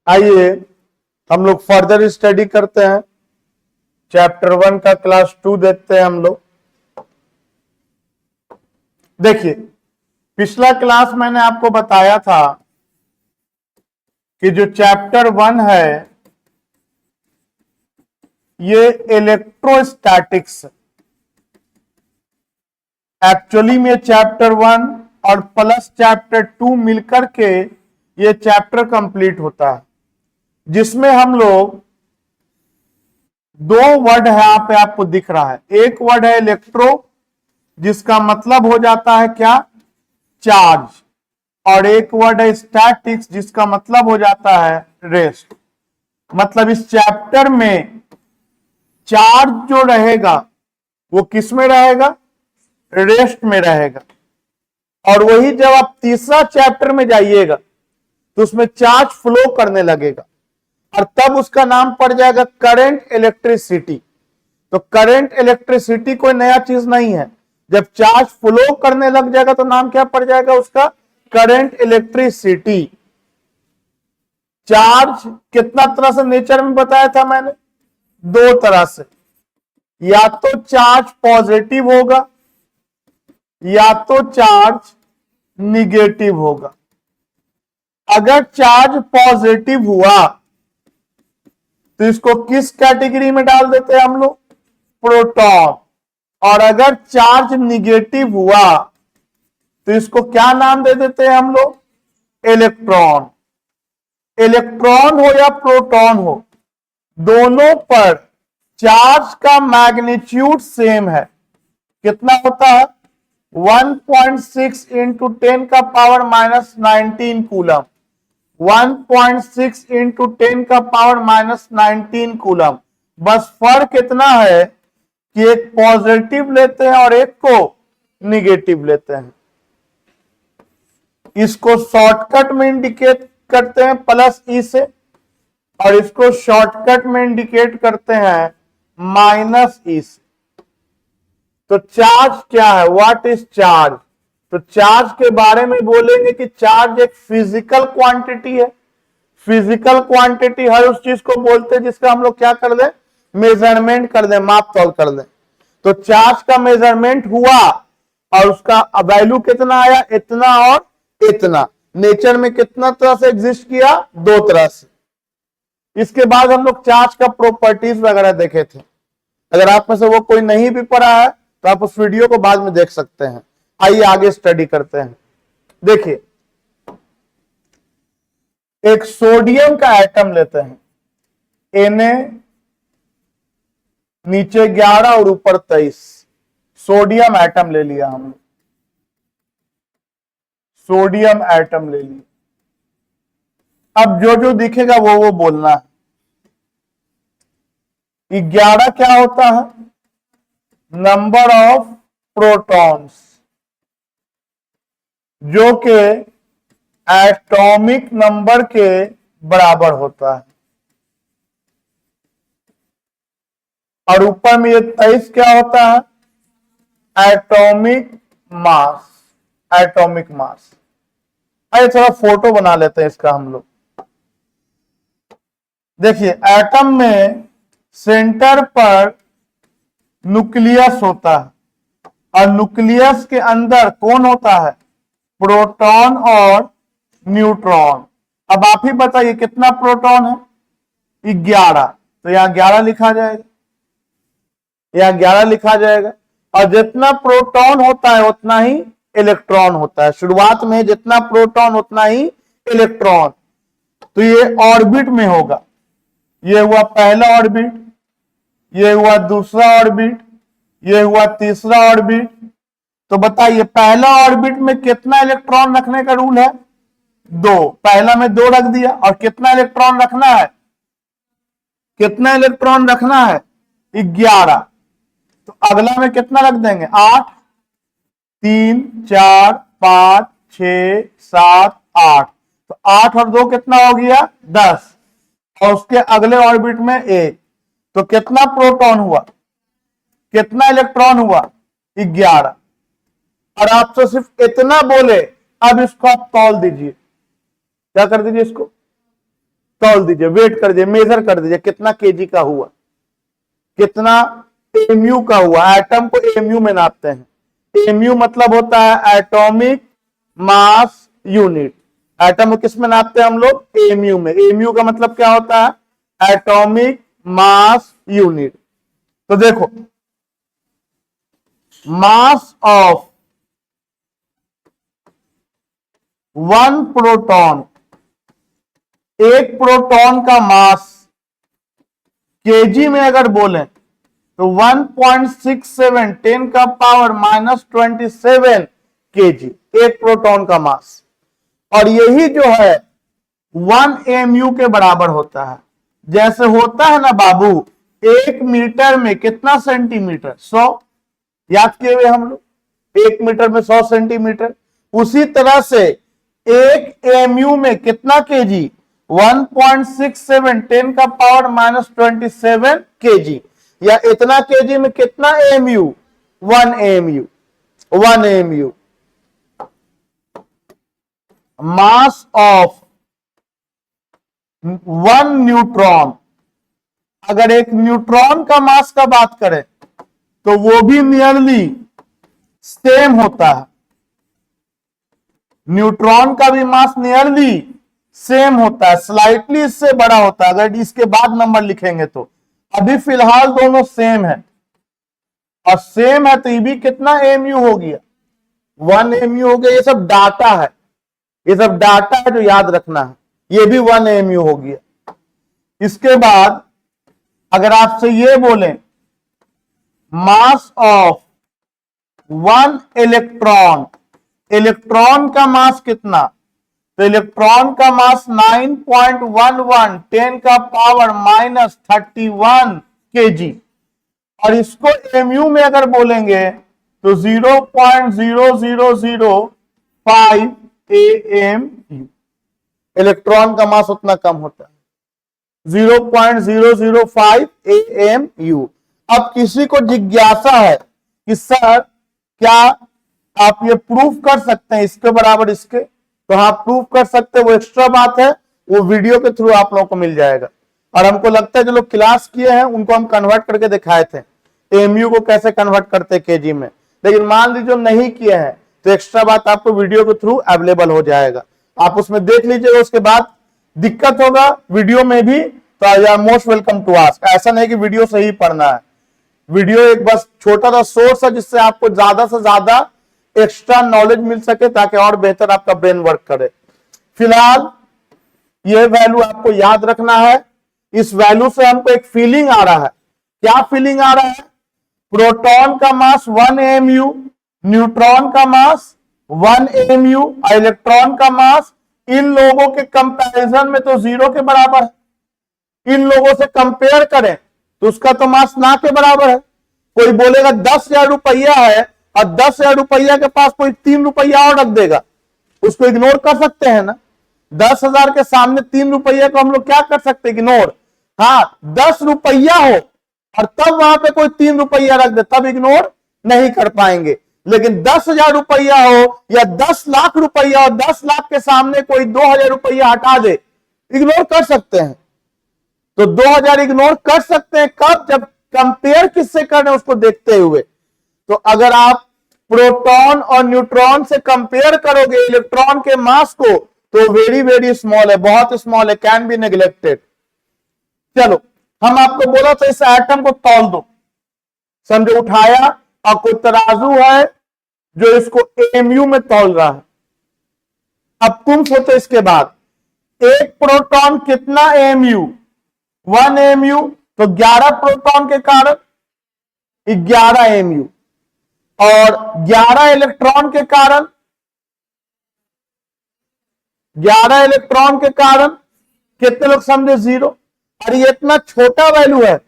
आइए हम लोग फर्दर स्टडी करते हैं। चैप्टर 1 का क्लास 2 देखते हैं हम लोग। देखिए, पिछला क्लास मैंने आपको बताया था कि जो चैप्टर 1 है ये इलेक्ट्रोस्टैटिक्स, एक्चुअली में चैप्टर 1 और प्लस चैप्टर 2 मिलकर के ये चैप्टर कंप्लीट होता है, जिसमें हम लोग दो वर्ड है यहाँ पे आपको दिख रहा है। एक वर्ड है इलेक्ट्रो, जिसका मतलब हो जाता है क्या, चार्ज, और एक वर्ड है स्टैटिक्स, जिसका मतलब हो जाता है रेस्ट। मतलब इस चैप्टर में चार्ज जो रहेगा वो किस में रहेगा, रेस्ट में रहेगा। और वही जब आप तीसरा चैप्टर में जाइएगा तो उसमें चार्ज फ्लो करने लगेगा और तब उसका नाम पड़ जाएगा करंट इलेक्ट्रिसिटी। तो करंट इलेक्ट्रिसिटी कोई नया चीज नहीं है। जब चार्ज फ्लो करने लग जाएगा तो नाम क्या पड़ जाएगा उसका, करंट इलेक्ट्रिसिटी। चार्ज कितना तरह से नेचर में बताया था मैंने, दो तरह से, या तो चार्ज पॉजिटिव होगा या तो चार्ज निगेटिव होगा। अगर चार्ज पॉजिटिव हुआ तो इसको किस कैटेगरी में डाल देते हैं हम लोग, प्रोटॉन। और अगर चार्ज निगेटिव हुआ तो इसको क्या नाम दे देते हैं हम लोग, इलेक्ट्रॉन। इलेक्ट्रॉन हो या प्रोटॉन हो, दोनों पर चार्ज का मैग्नीट्यूड सेम है। कितना होता है, 1.6 इंटू 10 का पावर माइनस 19 कूलम। 1.6 इंटू 10 का पावर माइनस 19 कूलम। बस फर्क इतना है कि एक पॉजिटिव लेते हैं और एक को निगेटिव लेते हैं। इसको शॉर्टकट में इंडिकेट करते हैं प्लस ई से, और इसको शॉर्टकट में इंडिकेट करते हैं माइनस ई से। तो चार्ज क्या है, व्हाट इज चार्ज। तो चार्ज के बारे में बोलेंगे कि चार्ज एक फिजिकल क्वांटिटी है। फिजिकल क्वांटिटी हर उस चीज को बोलते हैं जिसका हम लोग क्या कर दें, मेजरमेंट कर दें, माप तौल कर दें। तो चार्ज का मेजरमेंट हुआ और उसका वैल्यू कितना आया, इतना और इतना। नेचर में कितना तरह से एग्जिस्ट किया, दो तरह से। इसके बाद हम लोग चार्ज का प्रॉपर्टीज वगैरह देखे थे। अगर आप में से वो कोई नहीं भी पढ़ा है तो आप उस वीडियो को बाद में देख सकते हैं। आइए आगे स्टडी करते हैं। देखिए, एक सोडियम का एटम लेते हैं, Na, नीचे 11 और ऊपर 23। सोडियम एटम ले लिया हमने, सोडियम एटम ले लिया। अब जो जो दिखेगा वो बोलना है। 11 क्या होता है, नंबर ऑफ प्रोटॉन्स, जो कि एटॉमिक नंबर के बराबर होता है। और ऊपर में ये 23 क्या होता है, एटॉमिक मास, एटॉमिक मास। आइए थोड़ा फोटो बना लेते हैं इसका हम लोग। देखिए, एटम में सेंटर पर न्यूक्लियस होता है और न्यूक्लियस के अंदर कौन होता है, प्रोटॉन और न्यूट्रॉन। अब आप ही बताइए कितना प्रोटॉन है, 11। तो यहां 11 लिखा जाएगा, यहां 11 लिखा जाएगा। और जितना प्रोटॉन होता है उतना ही इलेक्ट्रॉन होता है। शुरुआत में जितना प्रोटॉन उतना ही इलेक्ट्रॉन। तो ये ऑर्बिट में होगा। ये हुआ पहला ऑर्बिट, ये हुआ दूसरा ऑर्बिट, ये हुआ तीसरा ऑर्बिट। तो बताइए पहला ऑर्बिट में कितना इलेक्ट्रॉन रखने का रूल है, 2। पहला में 2 रख दिया। और कितना इलेक्ट्रॉन रखना है, कितना इलेक्ट्रॉन रखना है, 11। तो अगला में कितना रख देंगे, 8। 3, 4, 5, 6, 7, 8। तो 8 और 2 कितना हो गया, 10। और उसके अगले ऑर्बिट में 1। तो कितना प्रोटॉन हुआ, कितना इलेक्ट्रॉन हुआ, 11। और आप तो सिर्फ इतना बोले, अब इसको आप तौल दीजिए। क्या कर दीजिए, इसको तौल दीजिए, वेट कर दीजिए, मेजर कर दीजिए कितना केजी का हुआ, कितना एमयू का हुआ। एटम को एमयू में नापते हैं। एमयू मतलब होता है एटॉमिक मास यूनिट। एटम को किस में नापते हैं हम लोग? एमयू में। एमयू का मतलब क्या होता है? Atomic mass unit. तो देखो, मास ऑफ वन प्रोटॉन, एक प्रोटॉन का मास केजी में अगर बोले तो 1.67 10 का पावर -27 केजी, एक प्रोटॉन का मास। और यही जो है 1 एमयू के बराबर होता है। जैसे होता है ना बाबू, 1 मीटर में कितना सेंटीमीटर? 100। याद किए हुए हम लोग, 1 मीटर में 100 सेंटीमीटर। उसी तरह से 1 एमयू में कितना केजी? 1.67 10 का पावर -27 केजी, या इतना केजी में कितना MU? 1 MU. 1 MU. Mass of 1 neutron, अगर एक न्यूट्रॉन का मास का बात करें तो वो भी नियरली सेम होता है। न्यूट्रॉन का भी मास नियरली सेम होता है, स्लाइटली इससे बड़ा होता है अगर इसके बाद नंबर लिखेंगे तो। अभी फिलहाल दोनों सेम है, और सेम है तो ये भी कितना एमयू हो गया? 1 एमयू हो गया। ये सब डाटा है, ये सब डाटा है जो याद रखना है। ये भी 1 एमयू हो गया। इसके बाद अगर आपसे ये बोले मास ऑफ 1 इलेक्ट्रॉन, इलेक्ट्रॉन का मास कितना? तो इलेक्ट्रॉन का मास 9.11 10 का पावर -31 केजी। और इसको एमयू में अगर बोलेंगे तो 0.0005 एएमयू। इलेक्ट्रॉन का मास उतना कम होता है, 0.005 एएमयू। अब किसी को जिज्ञासा है कि सर क्या आप ये प्रूफ कर सकते हैं इसके बराबर इसके? तो हाँ, प्रूफ कर सकते हैं, वो एक्स्ट्रा बात है, वो वीडियो के थ्रू आप लोगों को मिल जाएगा। और हमको लगता है जो लोग क्लास किए हैं उनको हम कन्वर्ट करके दिखाए थे एमयू को कैसे कन्वर्ट करते केजी में। लेकिन मान लीजिए नहीं किए हैं तो एक्स्ट्रा बात आपको वीडियो के थ्रू अवेलेबल हो जाएगा, आप उसमें देख लीजिएगा। उसके बाद दिक्कत होगा वीडियो में भी तो you are most welcome to ask. ऐसा नहीं कि वीडियो से ही पढ़ना है, वीडियो एक बस छोटा सा सोर्स है जिससे आपको ज्यादा से ज्यादा एक्स्ट्रा नॉलेज मिल सके ताकि और बेहतर आपका ब्रेन वर्क करे। फिलहाल ये वैल्यू आपको याद रखना है। इस वैल्यू से हमको एक फीलिंग आ रहा है। क्या फीलिंग आ रहा है? प्रोटॉन का मास 1 एमयू, न्यूट्रॉन का मास 1 एमयू और इलेक्ट्रॉन का मास इन लोगों के कंपैरिजन में तो 0 के बराबर है। इन लोगों से कंपेयर करें तो उसका तो मास ना के बराबर है। कोई बोलेगा 10,000 रुपया है और 10,000 रुपया के पास कोई 3 रुपया और रख देगा, उसको इग्नोर कर सकते हैं ना? 10,000 के सामने 3 रुपया को हम लोग क्या कर सकते हैं? इग्नोर। हाँ, 10 रुपया हो और तब वहां पे कोई 3 रुपया रख दे तब इग्नोर नहीं कर पाएंगे। लेकिन 10,000 रुपया हो या 10 लाख रुपया हो, 10 लाख के सामने कोई 2,000 रुपया हटा दे, इग्नोर कर सकते हैं। तो 2,000 इग्नोर कर सकते हैं कब? जब कंपेयर किससे कर रहे हैं उसको देखते हुए। तो अगर आप प्रोटॉन और न्यूट्रॉन से कंपेयर करोगे इलेक्ट्रॉन के मास को तो वेरी वेरी स्मॉल है, बहुत स्मॉल है, कैन बी नेग्लेक्टेड। चलो, हम आपको बोला था इस एटम को तौल दो, समझो, उठाया और कोई तराजू है जो इसको एमयू में तौल रहा है। अब तुम सोचो इसके बाद एक प्रोटॉन कितना एमयू? 1 एमयू, तो 11 प्रोटॉन के कारण 11 एमयू, और 11 इलेक्ट्रॉन के कारण 11 इलेक्ट्रॉन के कारण कितने लोग समझे? 0। और ये इतना छोटा वैल्यू है,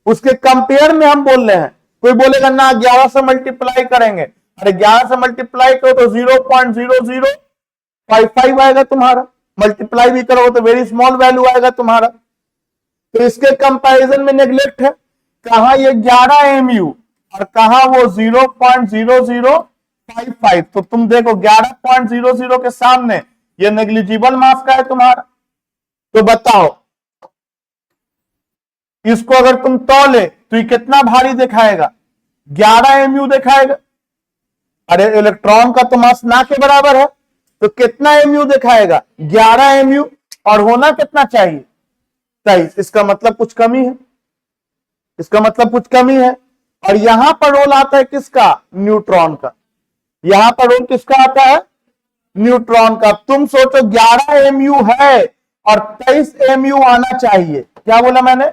उसके कंपेयर में हम बोल रहे हैं। कोई बोलेगा ना 11 से मल्टीप्लाई करेंगे, अरे 11 से मल्टीप्लाई करो तो 0.0055 आएगा तुम्हारा, मल्टीप्लाई भी करोगे तो वेरी स्मॉल वैल्यू आएगा तुम्हारा। तो इसके कंपैरिजन में नेग्लेक्ट है। कहां ये 11 एमयू और कहां वो 0.0055। तो तुम देखो 11.00 के सामने ये नेग्लिजिबल मास का है तुम्हारा। तो बताओ, इसको अगर तुम तौले तो ये कितना भारी दिखाएगा? 11 mu दिखाएगा। अरे इलेक्ट्रॉन का तो मास ना के बराबर है, तो कितना mu दिखाएगा? 11 mu। और होना कितना चाहिए? 23। इसका मतलब कुछ कमी है, इसका मतलब कुछ कमी है। और यहां पर रोल आता है किसका? न्यूट्रॉन का। यहां पर रोल किसका आता है? न्यूट्रॉन का। तुम सोचो 11 mu है और 23 mu आना चाहिए। क्या बोला मैंने?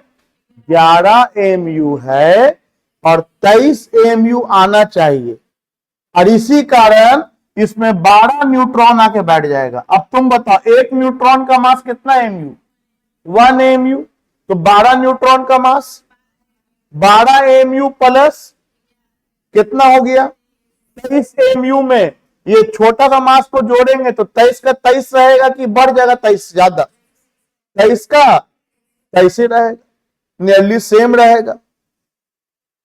11 mu है और 23 mu आना चाहिए, और इसी कारण इसमें 12 न्यूट्रॉन आके बैठ जाएगा। अब तुम बताओ, एक न्यूट्रॉन का मास कितना mu? 1 mu। तो 12 न्यूट्रॉन का मास 12 mu प्लस कितना हो गया? 23 mu में ये छोटा सा मास को जोड़ेंगे तो 23 का 23 रहेगा कि बढ़ जाएगा 23 ज्यादा? 23 का 23 ही रहेगा, नियरली सेम रहेगा,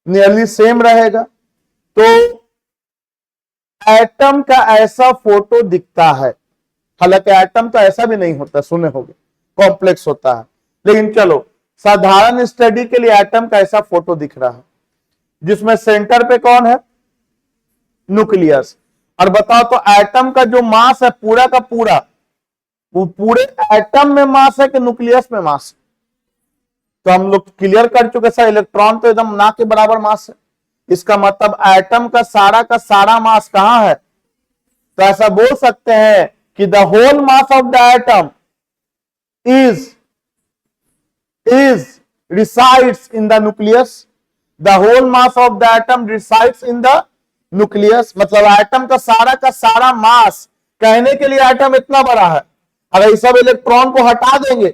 नियरली सेम रहेगा। तो एटम का ऐसा फोटो दिखता है, हालांकि एटम तो ऐसा भी नहीं होता, सुने होंगे, कॉम्प्लेक्स होता है। लेकिन चलो, साधारण स्टडी के लिए एटम का ऐसा फोटो दिख रहा है, जिसमें सेंटर पे कौन है? न्यूक्लियस। और बताओ तो एटम का जो मास है पूरा का पूरा, वो पूरे एटम में मास है कि न्यूक्लियस में मास है? तो हम लोग क्लियर कर चुके सर, इलेक्ट्रॉन तो एकदम ना के बराबर मास है। इसका मतलब एटम का सारा मास कहां है? तो ऐसा बोल सकते हैं कि the whole mass of the atom is resides in the nucleus. The whole mass of the atom resides in the nucleus. मतलब एटम का सारा मास, कहने के लिए एटम इतना बड़ा है। अगर इस सब इलेक्ट्रॉन को हटा देंगे,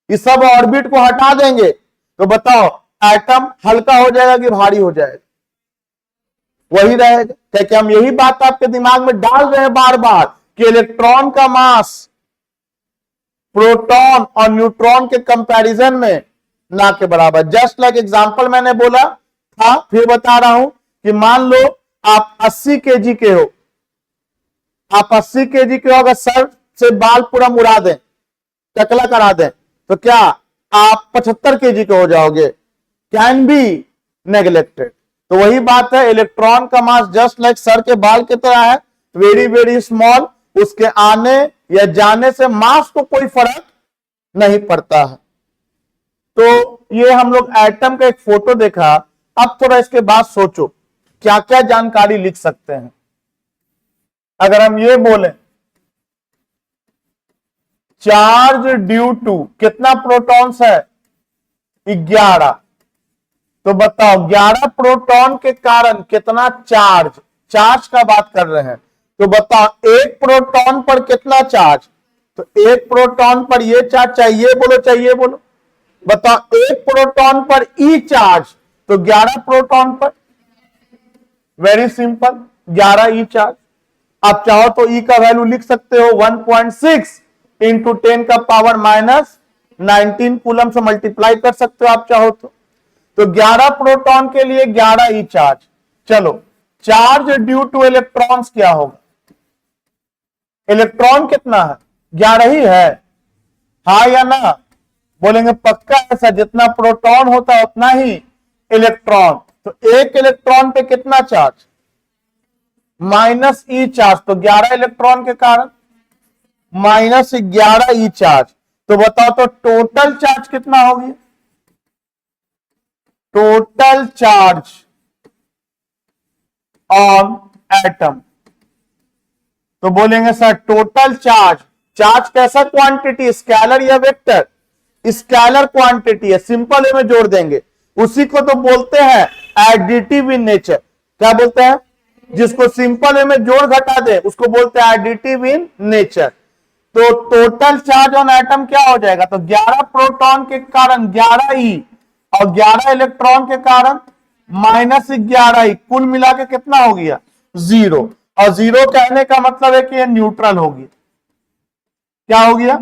इस सब ऑर्बिट को हटा देंगे, तो बताओ एटम हल्का हो जाएगा कि भारी हो जाएगा? वही रहेगा। क्योंकि हम यही बात आपके दिमाग में डाल रहे हैं बार बार कि इलेक्ट्रॉन का मास प्रोटॉन और न्यूट्रॉन के कंपैरिजन में ना के बराबर। जस्ट लाइक एग्जांपल मैंने बोला था, फिर बता रहा हूं कि मान लो आप 80 केजी के हो, आप 80 केजी के हो, अगर सर से बाल पूरा मुड़ा दें, टकला करा दें, तो क्या आप 75 केजी के हो जाओगे? Can be neglected. तो वही बात है, इलेक्ट्रॉन का मास जस्ट लाइक सर के बाल की तरह है, वेरी वेरी स्मॉल। उसके आने या जाने से मास को कोई फर्क नहीं पड़ता है। तो ये हम लोग एटम का एक फोटो देखा। अब थोड़ा इसके बाद सोचो क्या क्या जानकारी लिख सकते हैं। अगर हम ये बोलें चार्ज ड्यू टू, कितना प्रोटॉन्स है? 11। तो बताओ 11 प्रोटॉन के कारण कितना चार्ज? चार्ज का बात कर रहे हैं, तो बताओ एक प्रोटॉन पर कितना चार्ज? तो एक प्रोटॉन पर ये चार्ज, चाहिए बोलो, चाहिए बोलो, बताओ एक प्रोटॉन पर ई चार्ज, तो 11 प्रोटॉन पर, वेरी सिंपल, 11 ई चार्ज। आप चाहो तो ई का वैल्यू लिख सकते हो 1.6 इंटू 10 का पावर माइनस 19 कूलम से मल्टीप्लाई कर सकते हो आप चाहो तो 11 प्रोटॉन के लिए 11 ई चार्ज। चलो, चार्ज ड्यू टू इलेक्ट्रॉन्स क्या होगा? इलेक्ट्रॉन कितना है? 11 ही है, हाँ या ना? बोलेंगे पक्का ऐसा, जितना प्रोटॉन होता है उतना ही इलेक्ट्रॉन। तो एक इलेक्ट्रॉन पे कितना चार्ज? माइनस ई चार्ज। तो 11 इलेक्ट्रॉन के कारण माइनस 11 ई चार्ज। तो बताओ तो टोटल चार्ज कितना होगी? टोटल चार्ज ऑन एटम, तो बोलेंगे सर टोटल चार्ज, चार्ज कैसा क्वांटिटी, स्केलर या वेक्टर? स्केलर क्वांटिटी है, सिंपल वे में जोड़ देंगे। उसी को तो बोलते हैं एडिटिव इन नेचर। क्या बोलते हैं? जिसको सिंपल वे में जोड़ घटा दे उसको बोलते हैं एडिटिव इन नेचर। तो टोटल चार्ज ऑन एटम क्या हो जाएगा? तो 11 प्रोटॉन के कारण 11 ई और 11 इलेक्ट्रॉन के कारण माइनस 11 ई, कुल मिला के कितना हो गया? 0। और 0 कहने का मतलब है कि ये न्यूट्रल होगी। क्या हो गया?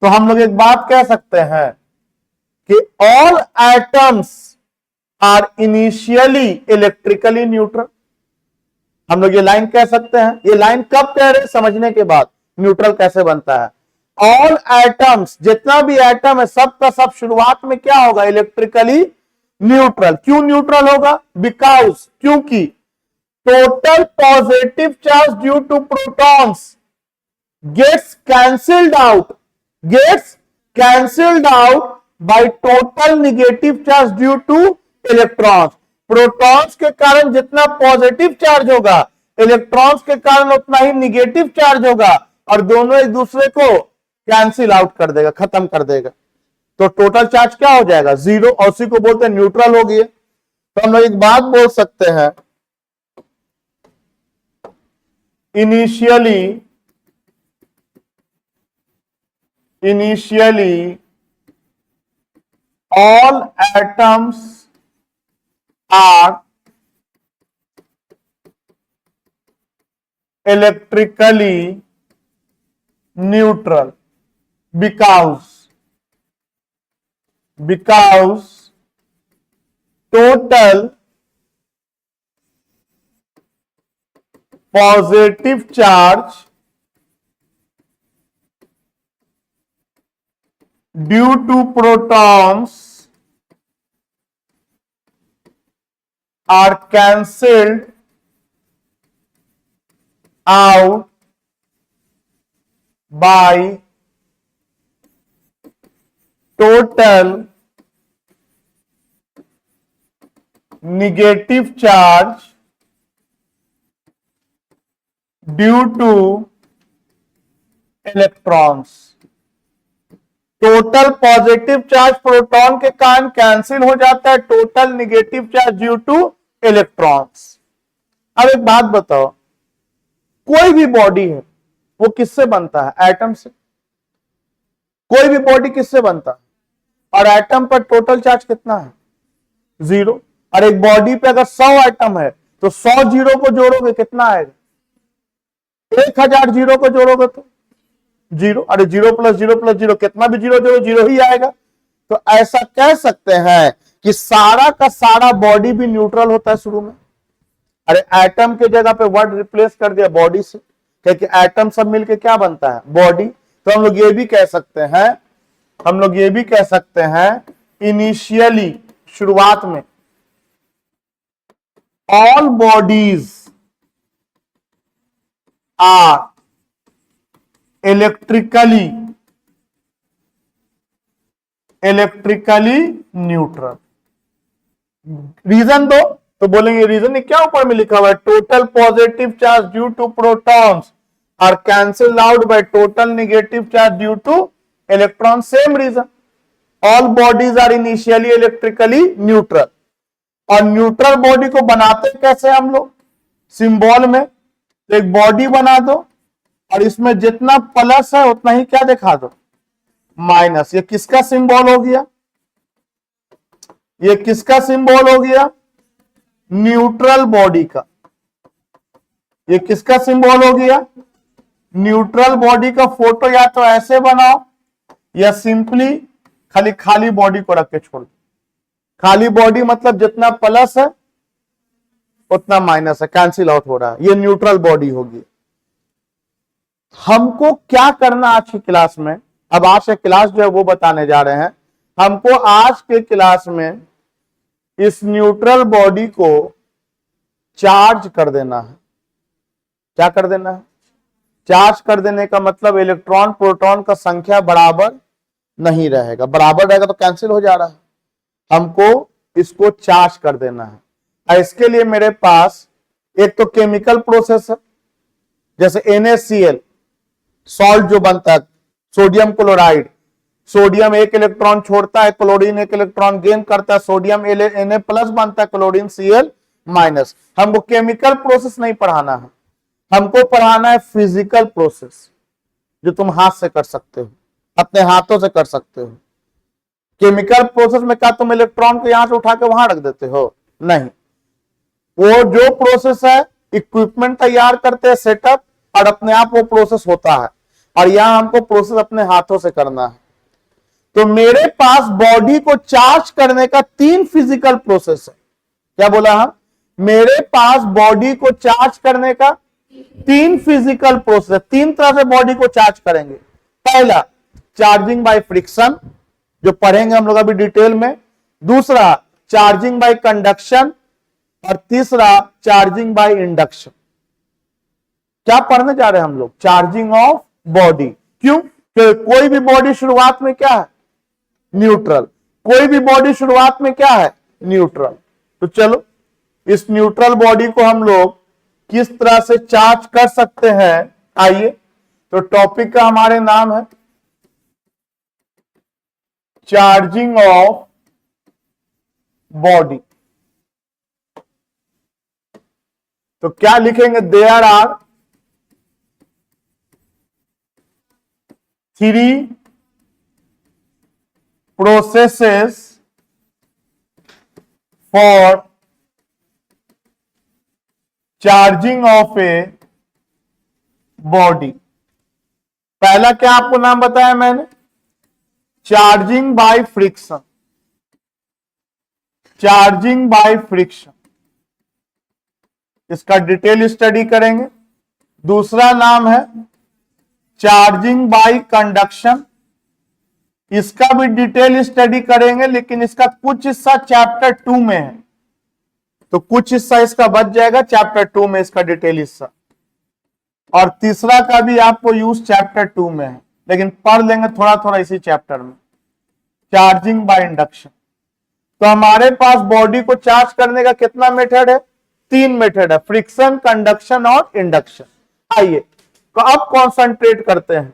तो हम लोग एक बात कह सकते हैं कि all atoms are initially electrically neutral. हम लोग ये लाइन कह सकते हैं। ये लाइन कब कह रहे हैं? समझने के बाद न्यूट्रल कैसे बनता है। ऑल एटम्स, जितना भी एटम है सब का सब शुरुआत में क्या होगा, इलेक्ट्रिकली न्यूट्रल। क्यों न्यूट्रल होगा, बिकॉज, क्योंकि total positive charge due to protons gets cancelled out by total negative charge due to electrons। Protons के कारण जितना पॉजिटिव चार्ज होगा, इलेक्ट्रॉन्स के कारण उतना ही निगेटिव चार्ज होगा, और दोनों एक दूसरे को कैंसिल आउट कर देगा, खत्म कर देगा। तो टोटल चार्ज क्या हो जाएगा, जीरो, और उसी को बोलते हैं न्यूट्रल हो गया। तो हम लोग एक बात बोल सकते हैं, initially all atoms are electrically neutral because total positive charge due to protons are cancelled out by total negative charge due to electrons। Total positive charge proton के कारण कैंसिल हो जाता है total negative charge due two electrons. अब एक बात बताओ, कोई भी बॉडी है वो किससे बनता है, एटम से। कोई भी बॉडी किससे बनता है, और एटम पर टोटल चार्ज कितना है, जीरो। और एक बॉडी पे अगर 100 एटम है तो 100 जीरो को जोड़ोगे कितना आएगा, 1000 जीरो को जोड़ोगे तो जीरो। अरे जीरो प्लस जीरो कितना भी जीरो जोड़ो जीरो ही आएगा। तो ऐसा कह सकते हैं कि सारा का सारा बॉडी भी न्यूट्रल होता है शुरू में। अरे एटम के जगह पे वर्ड रिप्लेस कर दिया बॉडी से, क्योंकि एटम सब मिलके क्या बनता है, बॉडी। तो हम लोग ये भी कह सकते हैं, इनिशियली, शुरुआत में, all bodies are electrically neutral. Reason दो तो बोलेंगे रीजन क्या ऊपर में लिखा हुआ है, total positive charge due to protons are cancel out by total negative charge due to electron. Same reason, all bodies are initially electrically neutral. और न्यूट्रल बॉडी को बनाते कैसे हम लोग, सिंबल में। तो एक बॉडी बना दो और इसमें जितना प्लस है उतना ही क्या दिखा दो, माइनस। ये किसका सिंबल हो गया, ये किसका सिंबल हो गया, न्यूट्रल बॉडी का। ये किसका सिंबल हो गया, न्यूट्रल बॉडी का। फोटो या तो ऐसे बनाओ या सिंपली खाली बॉडी को रख के छोड़ दो। खाली बॉडी मतलब जितना प्लस है उतना माइनस है, कैंसिल आउट हो रहा है, ये न्यूट्रल बॉडी होगी। हमको क्या करना आज की क्लास में, अब आज के क्लास जो है वो बताने जा रहे हैं। हमको आज के क्लास में इस न्यूट्रल बॉडी को चार्ज कर देना है। क्या कर देना है, चार्ज कर देने का मतलब इलेक्ट्रॉन प्रोटॉन का संख्या बराबर नहीं रहेगा, बराबर रहेगा तो कैंसिल हो जा रहा है। हमको इसको चार्ज कर देना है। और इसके लिए मेरे पास एक तो केमिकल प्रोसेस है, जैसे NaCl सॉल्ट जो बनता है, सोडियम क्लोराइड। सोडियम एक इलेक्ट्रॉन छोड़ता है, क्लोरीन एक इलेक्ट्रॉन गेन करता है, सोडियम Na प्लस बनता है, क्लोरीन Cl माइनस। हमको केमिकल प्रोसेस नहीं पढ़ाना है, हमको पढ़ाना है फिजिकल प्रोसेस, जो तुम हाथ से कर सकते हो, अपने हाथों से कर सकते हो। केमिकल प्रोसेस में क्या तुम इलेक्ट्रॉन को यहां से उठा के वहां रख देते हो, नहीं। वो जो प्रोसेस है, इक्विपमेंट तैयार करते हैं, सेटअप, और अपने आप वो प्रोसेस होता है। और यहां हमको प्रोसेस अपने हाथों से करना है। तो मेरे पास बॉडी को चार्ज करने का 3 फिजिकल प्रोसेस है। क्या बोला हम, मेरे पास बॉडी को चार्ज करने का 3 फिजिकल प्रोसेस, 3 तरह से बॉडी को चार्ज करेंगे। पहला चार्जिंग बाय फ्रिक्शन, जो पढ़ेंगे हम लोग अभी डिटेल में। दूसरा चार्जिंग बाय कंडक्शन, और तीसरा चार्जिंग बाय इंडक्शन। क्या पढ़ने जा रहे हैं हम लोग? Charging of body. क्यों? क्योंकि कोई भी बॉडी शुरुआत में क्या है? न्यूट्रल। कोई भी बॉडी शुरुआत में क्या है? न्यूट्रल। तो चलो इस न्यूट्रल बॉडी को हम लोग किस तरह से चार्ज कर सकते हैं, आइए। तो टॉपिक का हमारे नाम है चार्जिंग ऑफ बॉडी। तो क्या लिखेंगे? There are 3 processes for charging of a body. पहला क्या आपको नाम बताया मैंने? Charging by friction. Charging by friction, इसका डिटेल स्टडी करेंगे। दूसरा नाम है चार्जिंग बाय कंडक्शन, इसका भी डिटेल स्टडी करेंगे, लेकिन इसका कुछ हिस्सा चैप्टर 2 में है, तो कुछ हिस्सा इसका बच जाएगा चैप्टर 2 में, इसका डिटेल हिस्सा। और तीसरा का भी आपको यूज चैप्टर 2 में है, लेकिन पढ़ लेंगे थोड़ा थोड़ा इसी चैप्टर में, चार्जिंग बाय इंडक्शन। तो हमारे पास बॉडी को चार्ज करने का कितना मेथड है? 3 मेथड है, फ्रिक्शन, कंडक्शन और इंडक्शन। आइए तो अब कॉन्सेंट्रेट करते हैं।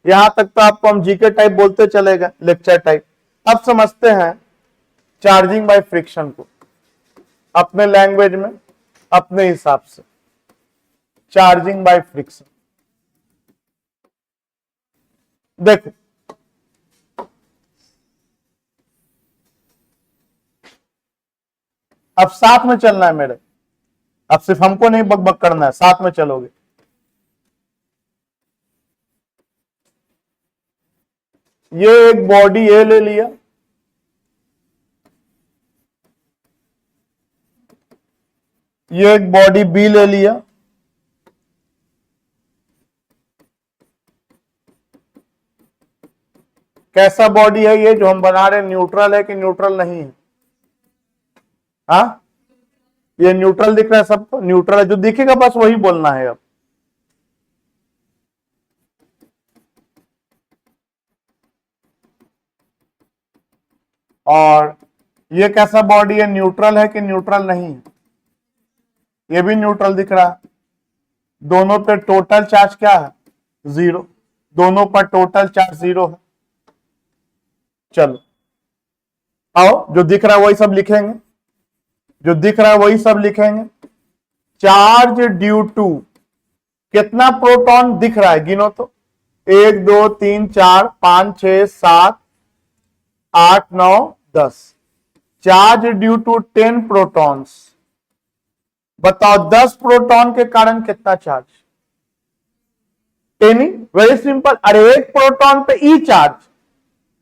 यहां तक तो आपको हम जीके टाइप बोलते चलेगा, लेक्चर टाइप। अब समझते हैं चार्जिंग बाय फ्रिक्शन को अपने लैंग्वेज में, अपने हिसाब से। चार्जिंग बाय फ्रिक्शन देखो, अब साथ में चलना है मेरे, अब सिर्फ हमको नहीं बकबक करना है, साथ में चलोगे। ये एक बॉडी ए ले लिया, ये एक बॉडी बी ले लिया, कैसा बॉडी है ये जो हम बना रहे हैं? न्यूट्रल है कि न्यूट्रल नहीं है? हाँ, ये न्यूट्रल दिख रहा है सबको? न्यूट्रल है, जो दिखेगा बस वही बोलना है। अब और ये कैसा बॉडी है? न्यूट्रल है कि न्यूट्रल नहीं है? ये भी न्यूट्रल दिख रहा है। दोनों पे टोटल चार्ज क्या है? 0। दोनों पर टोटल चार्ज 0 है। चलो आओ, जो दिख रहा है वही सब लिखेंगे, जो दिख रहा है वही सब लिखेंगे। चार्ज ड्यू टू, कितना प्रोटॉन दिख रहा है? गिनो तो। 1 2 3 4 5 6 7 8 9 10। Charge due to 10 protons. बताओ 10 प्रोटॉन के कारण कितना चार्ज? 10 ही, वेरी सिंपल। अरे एक प्रोटॉन पे ई चार्ज,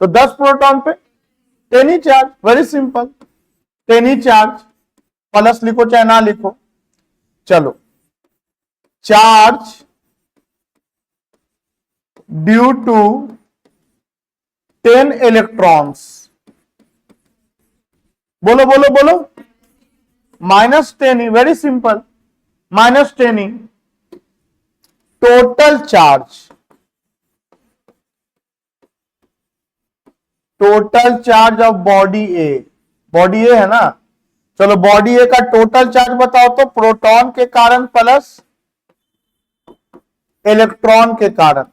तो 10 प्रोटॉन पे 10 ही चार्ज, वेरी सिंपल। 10 ही चार्ज, प्लस लिखो चाहे ना लिखो। चलो, चार्ज ड्यू टू 10 इलेक्ट्रॉन्स, बोलो बोलो बोलो। -10 ही, वेरी सिंपल, -10 ही। Total charge, total charge of body A, body A है ना? चलो बॉडी ए का टोटल चार्ज बताओ तो, प्रोटॉन के कारण प्लस इलेक्ट्रॉन के कारण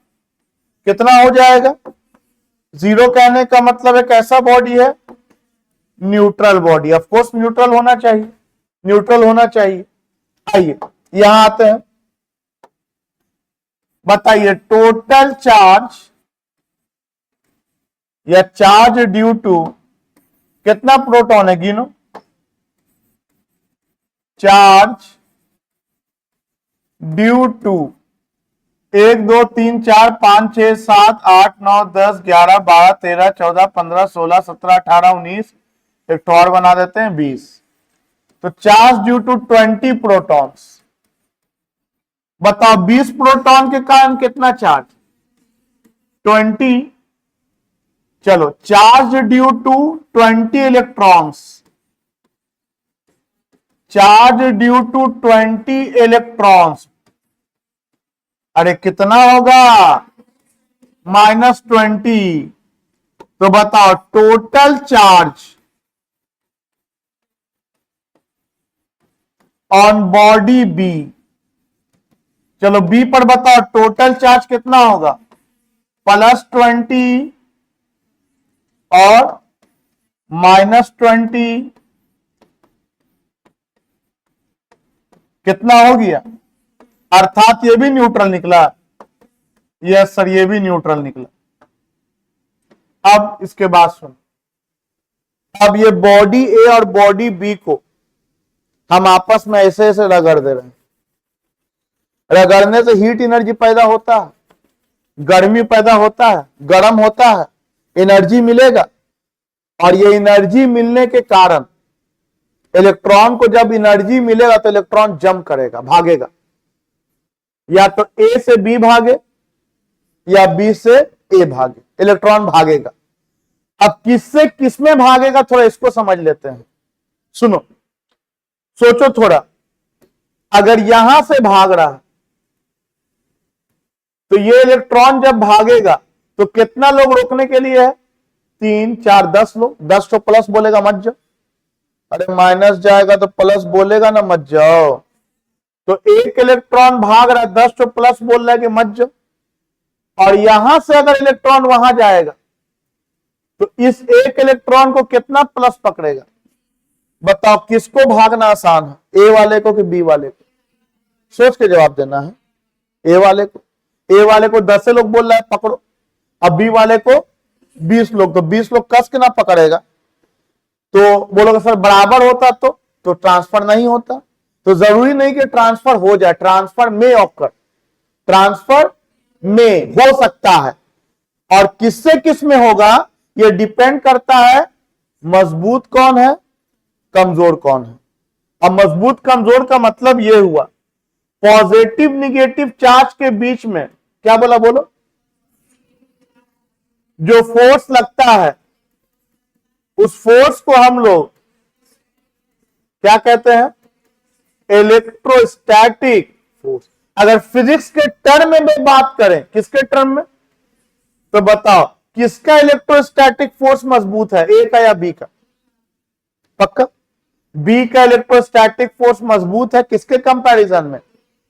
कितना हो जाएगा? 0 कहने का मतलब है कैसा बॉडी है? Neutral body. Of course neutral होना चाहिए, न्यूट्रल होना चाहिए। आइए यहां आते हैं, बताइए टोटल चार्ज या चार्ज ड्यू टू कितना प्रोटॉन है? गिनो। चार्ज ड्यू टू 1 2 3 4 5 6 7 8 9 10 11 12 13 14 15 16 17 18 19, एक और बना देते हैं 20। तो चार्ज ड्यू टू 20 प्रोटॉन्स। बताओ 20 प्रोटॉन के कारण कितना चार्ज? 20, चलो charge due to 20 electrons, charge due to 20 electrons, अरे कितना होगा -20। तो बताओ total charge on body B, चलो बी पर बताओ टोटल चार्ज कितना होगा, +20 और -20, कितना हो गया, अर्थात ये भी न्यूट्रल निकला। यस सर, ये भी न्यूट्रल निकला। अब इसके बाद सुन, अब ये बॉडी ए और बॉडी बी को हम आपस में ऐसे ऐसे रगड़ दे रहे हैं। रगड़ने से हीट एनर्जी पैदा होता है, गर्मी पैदा होता है, गर्म होता है, एनर्जी मिलेगा। और ये एनर्जी मिलने के कारण इलेक्ट्रॉन को जब एनर्जी मिलेगा तो इलेक्ट्रॉन जंप करेगा, भागेगा, या तो ए से बी भागे या बी से ए भागे, इलेक्ट्रॉन भागेगा। अब किससे किसमें भागेगा, थोड़ा इसको समझ लेते हैं। सुनो, सोचो थोड़ा, अगर यहां से भाग रहा है तो ये इलेक्ट्रॉन जब भागेगा तो कितना लोग रोकने के लिए है, 3 4 10 लोग। 10 तो प्लस बोलेगा मत जाओ, अरे माइनस जाएगा तो प्लस बोलेगा ना मत जाओ। तो एक इलेक्ट्रॉन भाग रहा है, 10 तो प्लस बोल रहा है कि मत जाओ। और यहां से अगर इलेक्ट्रॉन वहां जाएगा तो इस एक इलेक्ट्रॉन को कितना प्लस पकड़ेगा, बताओ किसको भागना आसान है, ए वाले को कि बी वाले को? सोच के जवाब देना है। ए वाले को। ए वाले को 10 लोग बोल रहा है पकड़ो, अब बी वाले को 20 लोग, तो 20 लोग कस के ना पकड़ेगा। तो बोलोगे सर बराबर होता तो ट्रांसफर नहीं होता। तो जरूरी नहीं कि ट्रांसफर हो जाए, ट्रांसफर में ऑकर, ट्रांसफर में हो सकता है। और किससे किस में होगा यह डिपेंड करता है मजबूत कौन है, कमजोर कौन है। अब मजबूत कमजोर का मतलब यह हुआ, पॉजिटिव निगेटिव चार्ज के बीच में क्या बोला, बोलो, जो फोर्स लगता है उस फोर्स को हम लोग क्या कहते हैं, इलेक्ट्रोस्टैटिक फोर्स। अगर फिजिक्स के टर्म में बात करें, किसके टर्म में, तो बताओ किसका इलेक्ट्रोस्टैटिक फोर्स मजबूत है, ए का या बी का? पक्का बी का इलेक्ट्रोस्टैटिक फोर्स मजबूत है। किसके कंपैरिजन में,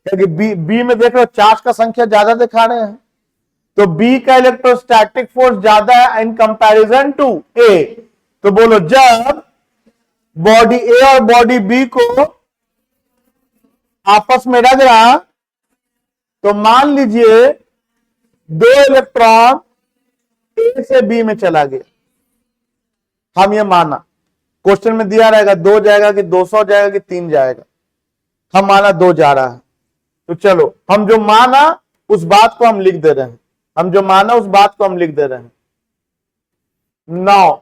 क्योंकि बी में देख रहे हो चार्ज का संख्या ज्यादा दिखा रहे हैं, तो बी का इलेक्ट्रोस्टैटिक फोर्स ज्यादा है इन कंपैरिजन टू ए। तो बोलो जब बॉडी ए और बॉडी बी को आपस में रगड़ा तो मान लीजिए 2 इलेक्ट्रॉन ए से बी में चला गया। हम ये माना, क्वेश्चन में दिया रहेगा 2 जाएगा कि 200 जाएगा कि 3 जाएगा, हम माना 2 जा रहा है। तो चलो हम जो माना उस बात को हम लिख दे रहे हैं, हम जो माना उस बात को हम लिख दे रहे हैं। Now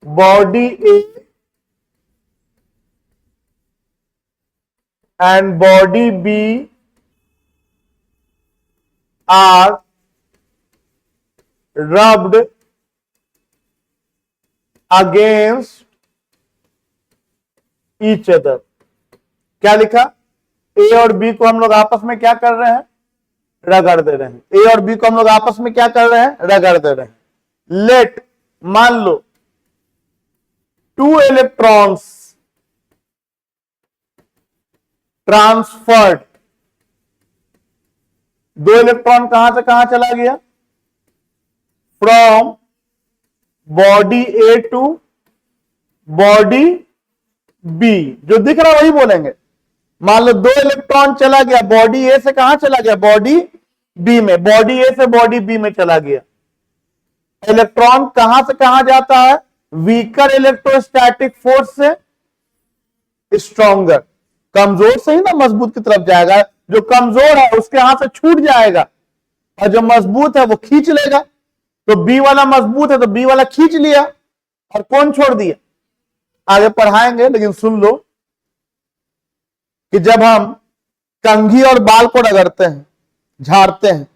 body A and body B are rubbed against each other। क्या लिखा, ए और बी को हम लोग आपस में क्या कर रहे हैं, रगड़ दे रहे हैं। ए और बी को हम लोग आपस में क्या कर रहे हैं, रगड़ दे रहे हैं। लेट, मान लो 2 इलेक्ट्रॉन्स ट्रांसफर्ड, 2 इलेक्ट्रॉन कहां से कहां चला गया, from body A to body B. जो दिख रहा वही बोलेंगे। मान लो 2 इलेक्ट्रॉन चला गया बॉडी ए से, कहां चला गया, बॉडी बी में, बॉडी ए से बॉडी बी में चला गया। इलेक्ट्रॉन कहां से कहां जाता है, वीकर इलेक्ट्रोस्टैटिक फोर्स से स्ट्रॉन्गर, कमजोर से ही ना मजबूत की तरफ जाएगा। जो कमजोर है उसके हाथ से छूट जाएगा और जो मजबूत है वो खींच लेगा। तो बी वाला मजबूत है तो बी वाला खींच लिया और कौन छोड़ दिया, आगे पढ़ाएंगे। लेकिन सुन लो कि जब हम कंघी और बाल को रगड़ते हैं झाड़ते हैं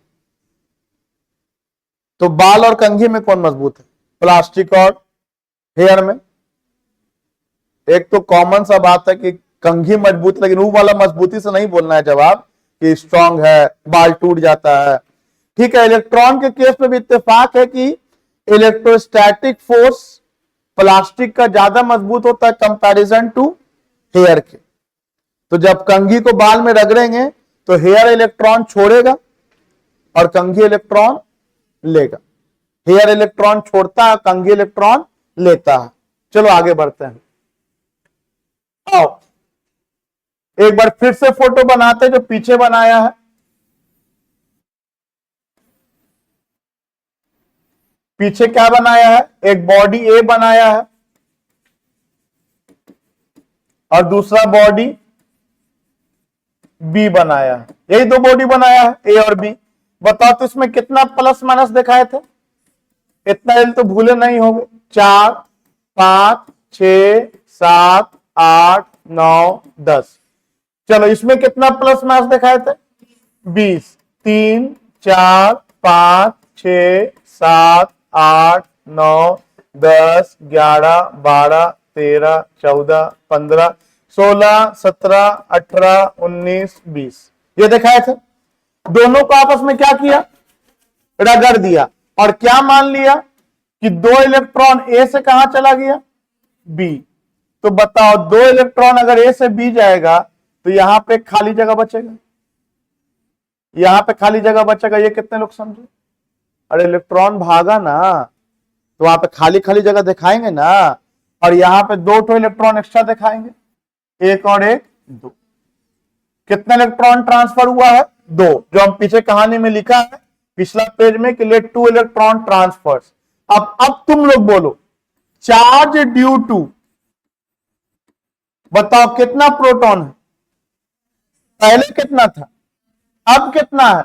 तो बाल और कंघी में कौन मजबूत है? प्लास्टिक और हेयर में। एक तो कॉमन सा बात है कि कंघी मजबूत, लेकिन वो वाला मजबूती से नहीं बोलना है जवाब कि स्ट्रांग है, बाल टूट जाता है। ठीक है, इलेक्ट्रॉन के केस में भी इत्तेफाक है कि इलेक्ट्रोस्टैटिक फोर्स प्लास्टिक का ज्यादा मजबूत होता है कंपैरिजन टू हेयर के। तो जब कंघी को बाल में रगड़ेंगे तो हेयर इलेक्ट्रॉन छोड़ेगा और कंघी इलेक्ट्रॉन लेगा। हेयर इलेक्ट्रॉन छोड़ता है, कंघी इलेक्ट्रॉन लेता है। चलो आगे बढ़ते हैं। आओ एक बार फिर से फोटो बनाते हैं जो पीछे बनाया है। पीछे क्या बनाया है? एक बॉडी ए बनाया है और दूसरा बॉडी बी बनाया है। यही दो बॉडी बनाया है, ए और बी। बताओ तो इसमें कितना प्लस माइनस दिखाए थे? इतना एल तो भूले नहीं होंगे। 4, 5, 6, 7, 8, 9, 10। चलो इसमें कितना प्लस माइनस दिखाए थे? 20। 3, 4, 5, 6, 7, 8, 9, 10, 11, 12, 13, 14, 15, 16, 17, 18, 19, 20 ये दिखाए थे। दोनों को आपस में क्या किया? रगड़ दिया और क्या मान लिया कि 2 इलेक्ट्रॉन ए से कहां चला गया? बी। तो बताओ 2 इलेक्ट्रॉन अगर ए से बी जाएगा तो यहां पे खाली जगह बचेगा, यहां पे खाली जगह बचेगा। ये कितने लोग समझे? अरे इलेक्ट्रॉन भागा ना तो वहां पे खाली खाली जगह दिखाएंगे ना, और यहां पे 2 इलेक्ट्रॉन एक्स्ट्रा दिखाएंगे, 1 और 1 2। कितने इलेक्ट्रॉन ट्रांसफर हुआ है? 2, जो हम पीछे कहानी में लिखा है पिछला पेज में कि लेट 2 इलेक्ट्रॉन ट्रांसफर्स। अब तुम लोग बोलो चार्ज ड्यू टू, बताओ कितना प्रोटॉन है? पहले कितना था, अब कितना है?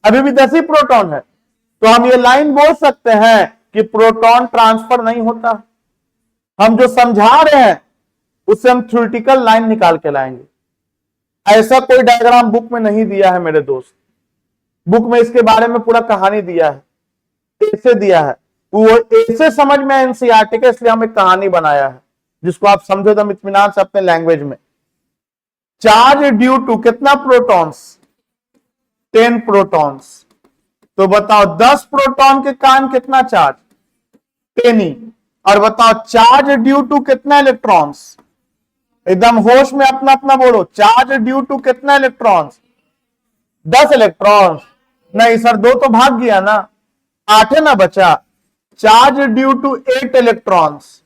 अभी भी 10 ही प्रोटॉन है। तो हम ये लाइन बोल सकते हैं कि प्रोटॉन ट्रांसफर नहीं होता। हम जो समझा रहे हैं उससे हम थ्योरेटिकल लाइन निकाल के लाएंगे। ऐसा कोई डायग्राम बुक में नहीं दिया है मेरे दोस्त। बुक में इसके बारे में पूरा कहानी दिया है, ऐसे दिया है, वो ऐसे समझ में एनसीईआरटी के, इसलिए हम एक कहानी बनाया है जिसको आप समझो दम इत्मीनान से अपने लैंग्वेज में। चार्ज ड्यू टू कितना प्रोटॉन्स? 10 प्रोटॉन्स। तो बताओ 10 प्रोटॉन के कारण कितना चार्ज? 10 ही। और बताओ चार्ज ड्यू टू कितना इलेक्ट्रॉन्स? एकदम होश में अपना अपना बोलो, चार्ज ड्यू टू कितना इलेक्ट्रॉन्स? 10 इलेक्ट्रॉन्स। नहीं सर 2 तो भाग गया ना, 8 है ना बचा। Charge due to 8 electrons.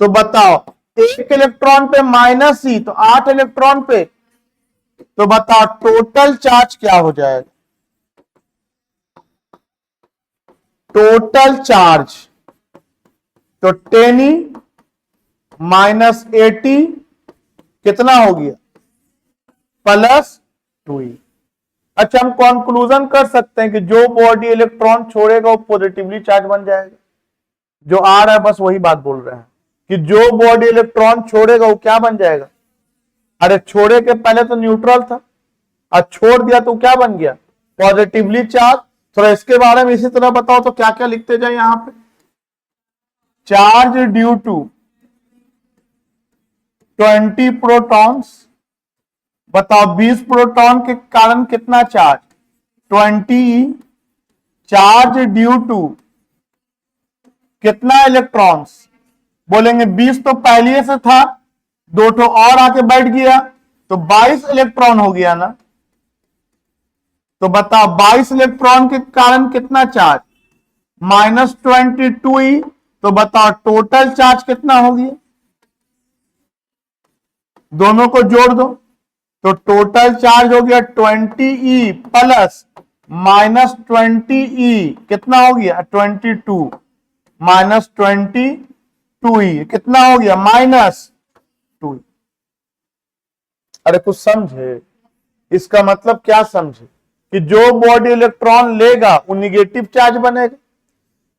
तो बताओ 1 इलेक्ट्रॉन पे माइनस ही तो 8 इलेक्ट्रॉन पे, तो बताओ टोटल चार्ज क्या हो जाएगा? टोटल चार्ज तो 10 ही माइनस 80 कितना हो गया? प्लस 2 ही। अच्छा हम कंक्लूजन कर सकते हैं कि जो बॉडी इलेक्ट्रॉन छोड़ेगा वो पॉजिटिवली चार्ज बन जाएगा। जो आ रहा है बस वही बात बोल रहे हैं कि जो बॉडी इलेक्ट्रॉन छोड़ेगा वो क्या बन जाएगा? अरे छोड़े के पहले तो न्यूट्रल था और छोड़ दिया तो क्या बन गया? Positively charge. थोड़ा इसके बारे में इसी तरह बताओ तो क्या क्या लिखते जाए यहां पे। Charge due to 20 protons. बताओ 20 प्रोटॉन के कारण कितना चार्ज? 20। चार्ज ड्यू टू कितना इलेक्ट्रॉन्स? बोलेंगे 20 तो पहले से था, 2 ठो और आके बैठ गया तो 22 इलेक्ट्रॉन हो गया ना। तो बताओ 22 इलेक्ट्रॉन के कारण कितना चार्ज? -22 ही। तो बताओ टोटल चार्ज कितना हो गया? दोनों को जोड़ दो तो टोटल चार्ज हो गया 20E प्लस -20E कितना हो गया? 22 माइनस 22E कितना हो गया? -2। अरे कुछ समझे? इसका मतलब क्या समझे कि जो बॉडी इलेक्ट्रॉन लेगा वो निगेटिव चार्ज बनेगा,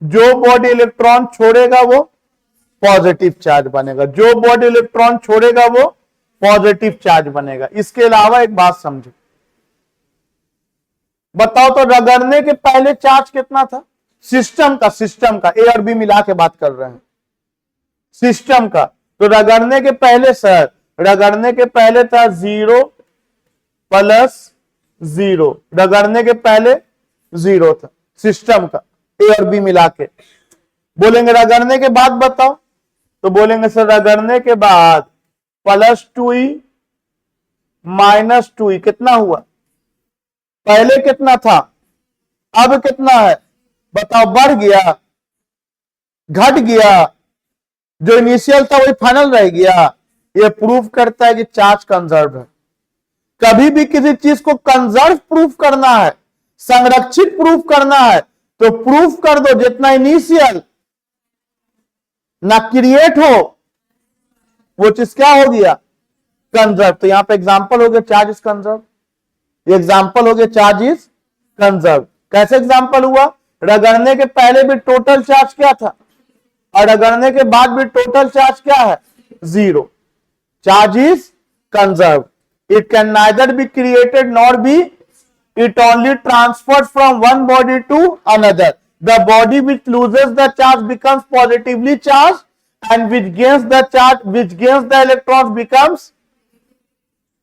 जो बॉडी इलेक्ट्रॉन छोड़ेगा वो पॉजिटिव चार्ज बनेगा, जो बॉडी इलेक्ट्रॉन छोड़ेगा वो पॉजिटिव चार्ज बनेगा। इसके अलावा एक बात समझो, बताओ तो रगड़ने के पहले चार्ज कितना था? सिस्टम का ए और बी मिला के बात कर रहे हैं, सिस्टम का। तो रगड़ने के पहले सर, रगड़ने के पहले था 0 + 0, रगड़ने के पहले 0 था सिस्टम का, ए और बी मिला के। बोलेंगे रगड़ने के बाद बताओ, तो बोलेंगे सर रगड़ने के बाद +2e -2e कितना हुआ? पहले कितना था, अब कितना है बताओ? बढ़ गया, घट गया? जो इनिशियल था वही फाइनल रह गया। ये प्रूफ करता है कि चार्ज कंजर्व है। कभी भी किसी चीज को कंजर्व प्रूफ करना है, संरक्षित प्रूफ करना है, तो प्रूफ कर दो जितना इनिशियल ना क्रिएट हो वो चीज क्या हो गया? कंजर्व। तो यहां पे एग्जांपल हो गया चार्ज इज कंजर्व, ये एग्जांपल हो गया चार्ज इज कंजर्व। कैसे एग्जांपल हुआ? रगड़ने के पहले भी टोटल चार्ज क्या था और रगड़ने के बाद भी टोटल चार्ज क्या है? 0। Charge is conserve. It can neither be created nor be, it only transferred from one body to another. The body which loses the charge becomes positively charged, and which gains the charge, which gains the electrons becomes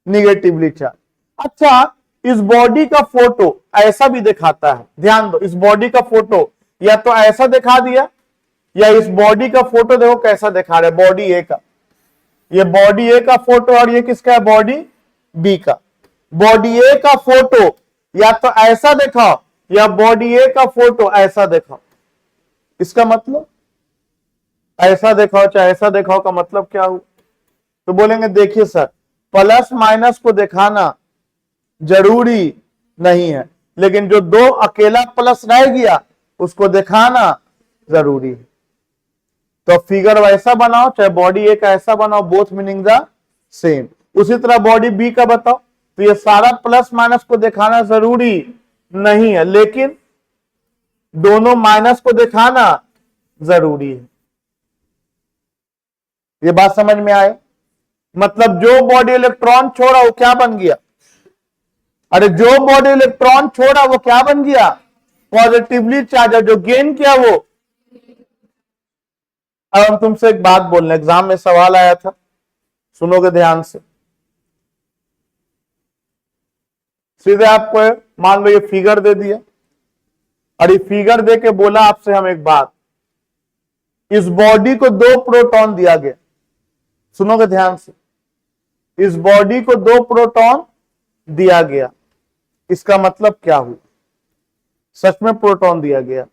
negatively charged. अच्छा, इस body का photo ऐसा भी दिखाता है, ध्यान दो। इस बॉडी का फोटो या तो ऐसा दिखा दिया, या इस बॉडी का फोटो देखो कैसा दिखा रहा है, बॉडी ए का। ये बॉडी ए का फोटो और ये किसका है? बॉडी बी का। बॉडी ए का फोटो या तो ऐसा दिखाओ या बॉडी ए का फोटो ऐसा दिखाओ। इसका मतलब ऐसा दिखाओ चाहे ऐसा दिखाओ का मतलब क्या हुआ? तो बोलेंगे देखिए सर, प्लस माइनस को दिखाना जरूरी नहीं है, लेकिन जो दो अकेला प्लस रह गया उसको दिखाना जरूरी है। तो फिगर वैसा बनाओ चाहे बॉडी ए का ऐसा बनाओ, बोथ मीनिंग द सेम। उसी तरह बॉडी बी का बताओ, तो ये सारा प्लस माइनस को दिखाना जरूरी नहीं है, लेकिन दोनों माइनस को दिखाना जरूरी है। ये बात समझ में आए? मतलब जो बॉडी इलेक्ट्रॉन छोड़ा वो क्या बन गया? अरे जो बॉडी इलेक्ट्रॉन छोड़ा वो क्या बन गया? Positively charge. जो गेन किया वो। अब हम तुमसे एक बात बोलने, एग्जाम में सवाल आया था, सुनोगे ध्यान से। सीधे आपको मान लो ये फिगर दे दिया और ये फिगर दे के बोला आपसे हम एक बात, इस बॉडी को 2 प्रोटॉन दिया गया। सुनोगे ध्यान से, इस बॉडी को 2 प्रोटॉन दिया गया, इसका मतलब क्या हुआ? सच में प्रोटॉन दिया गया,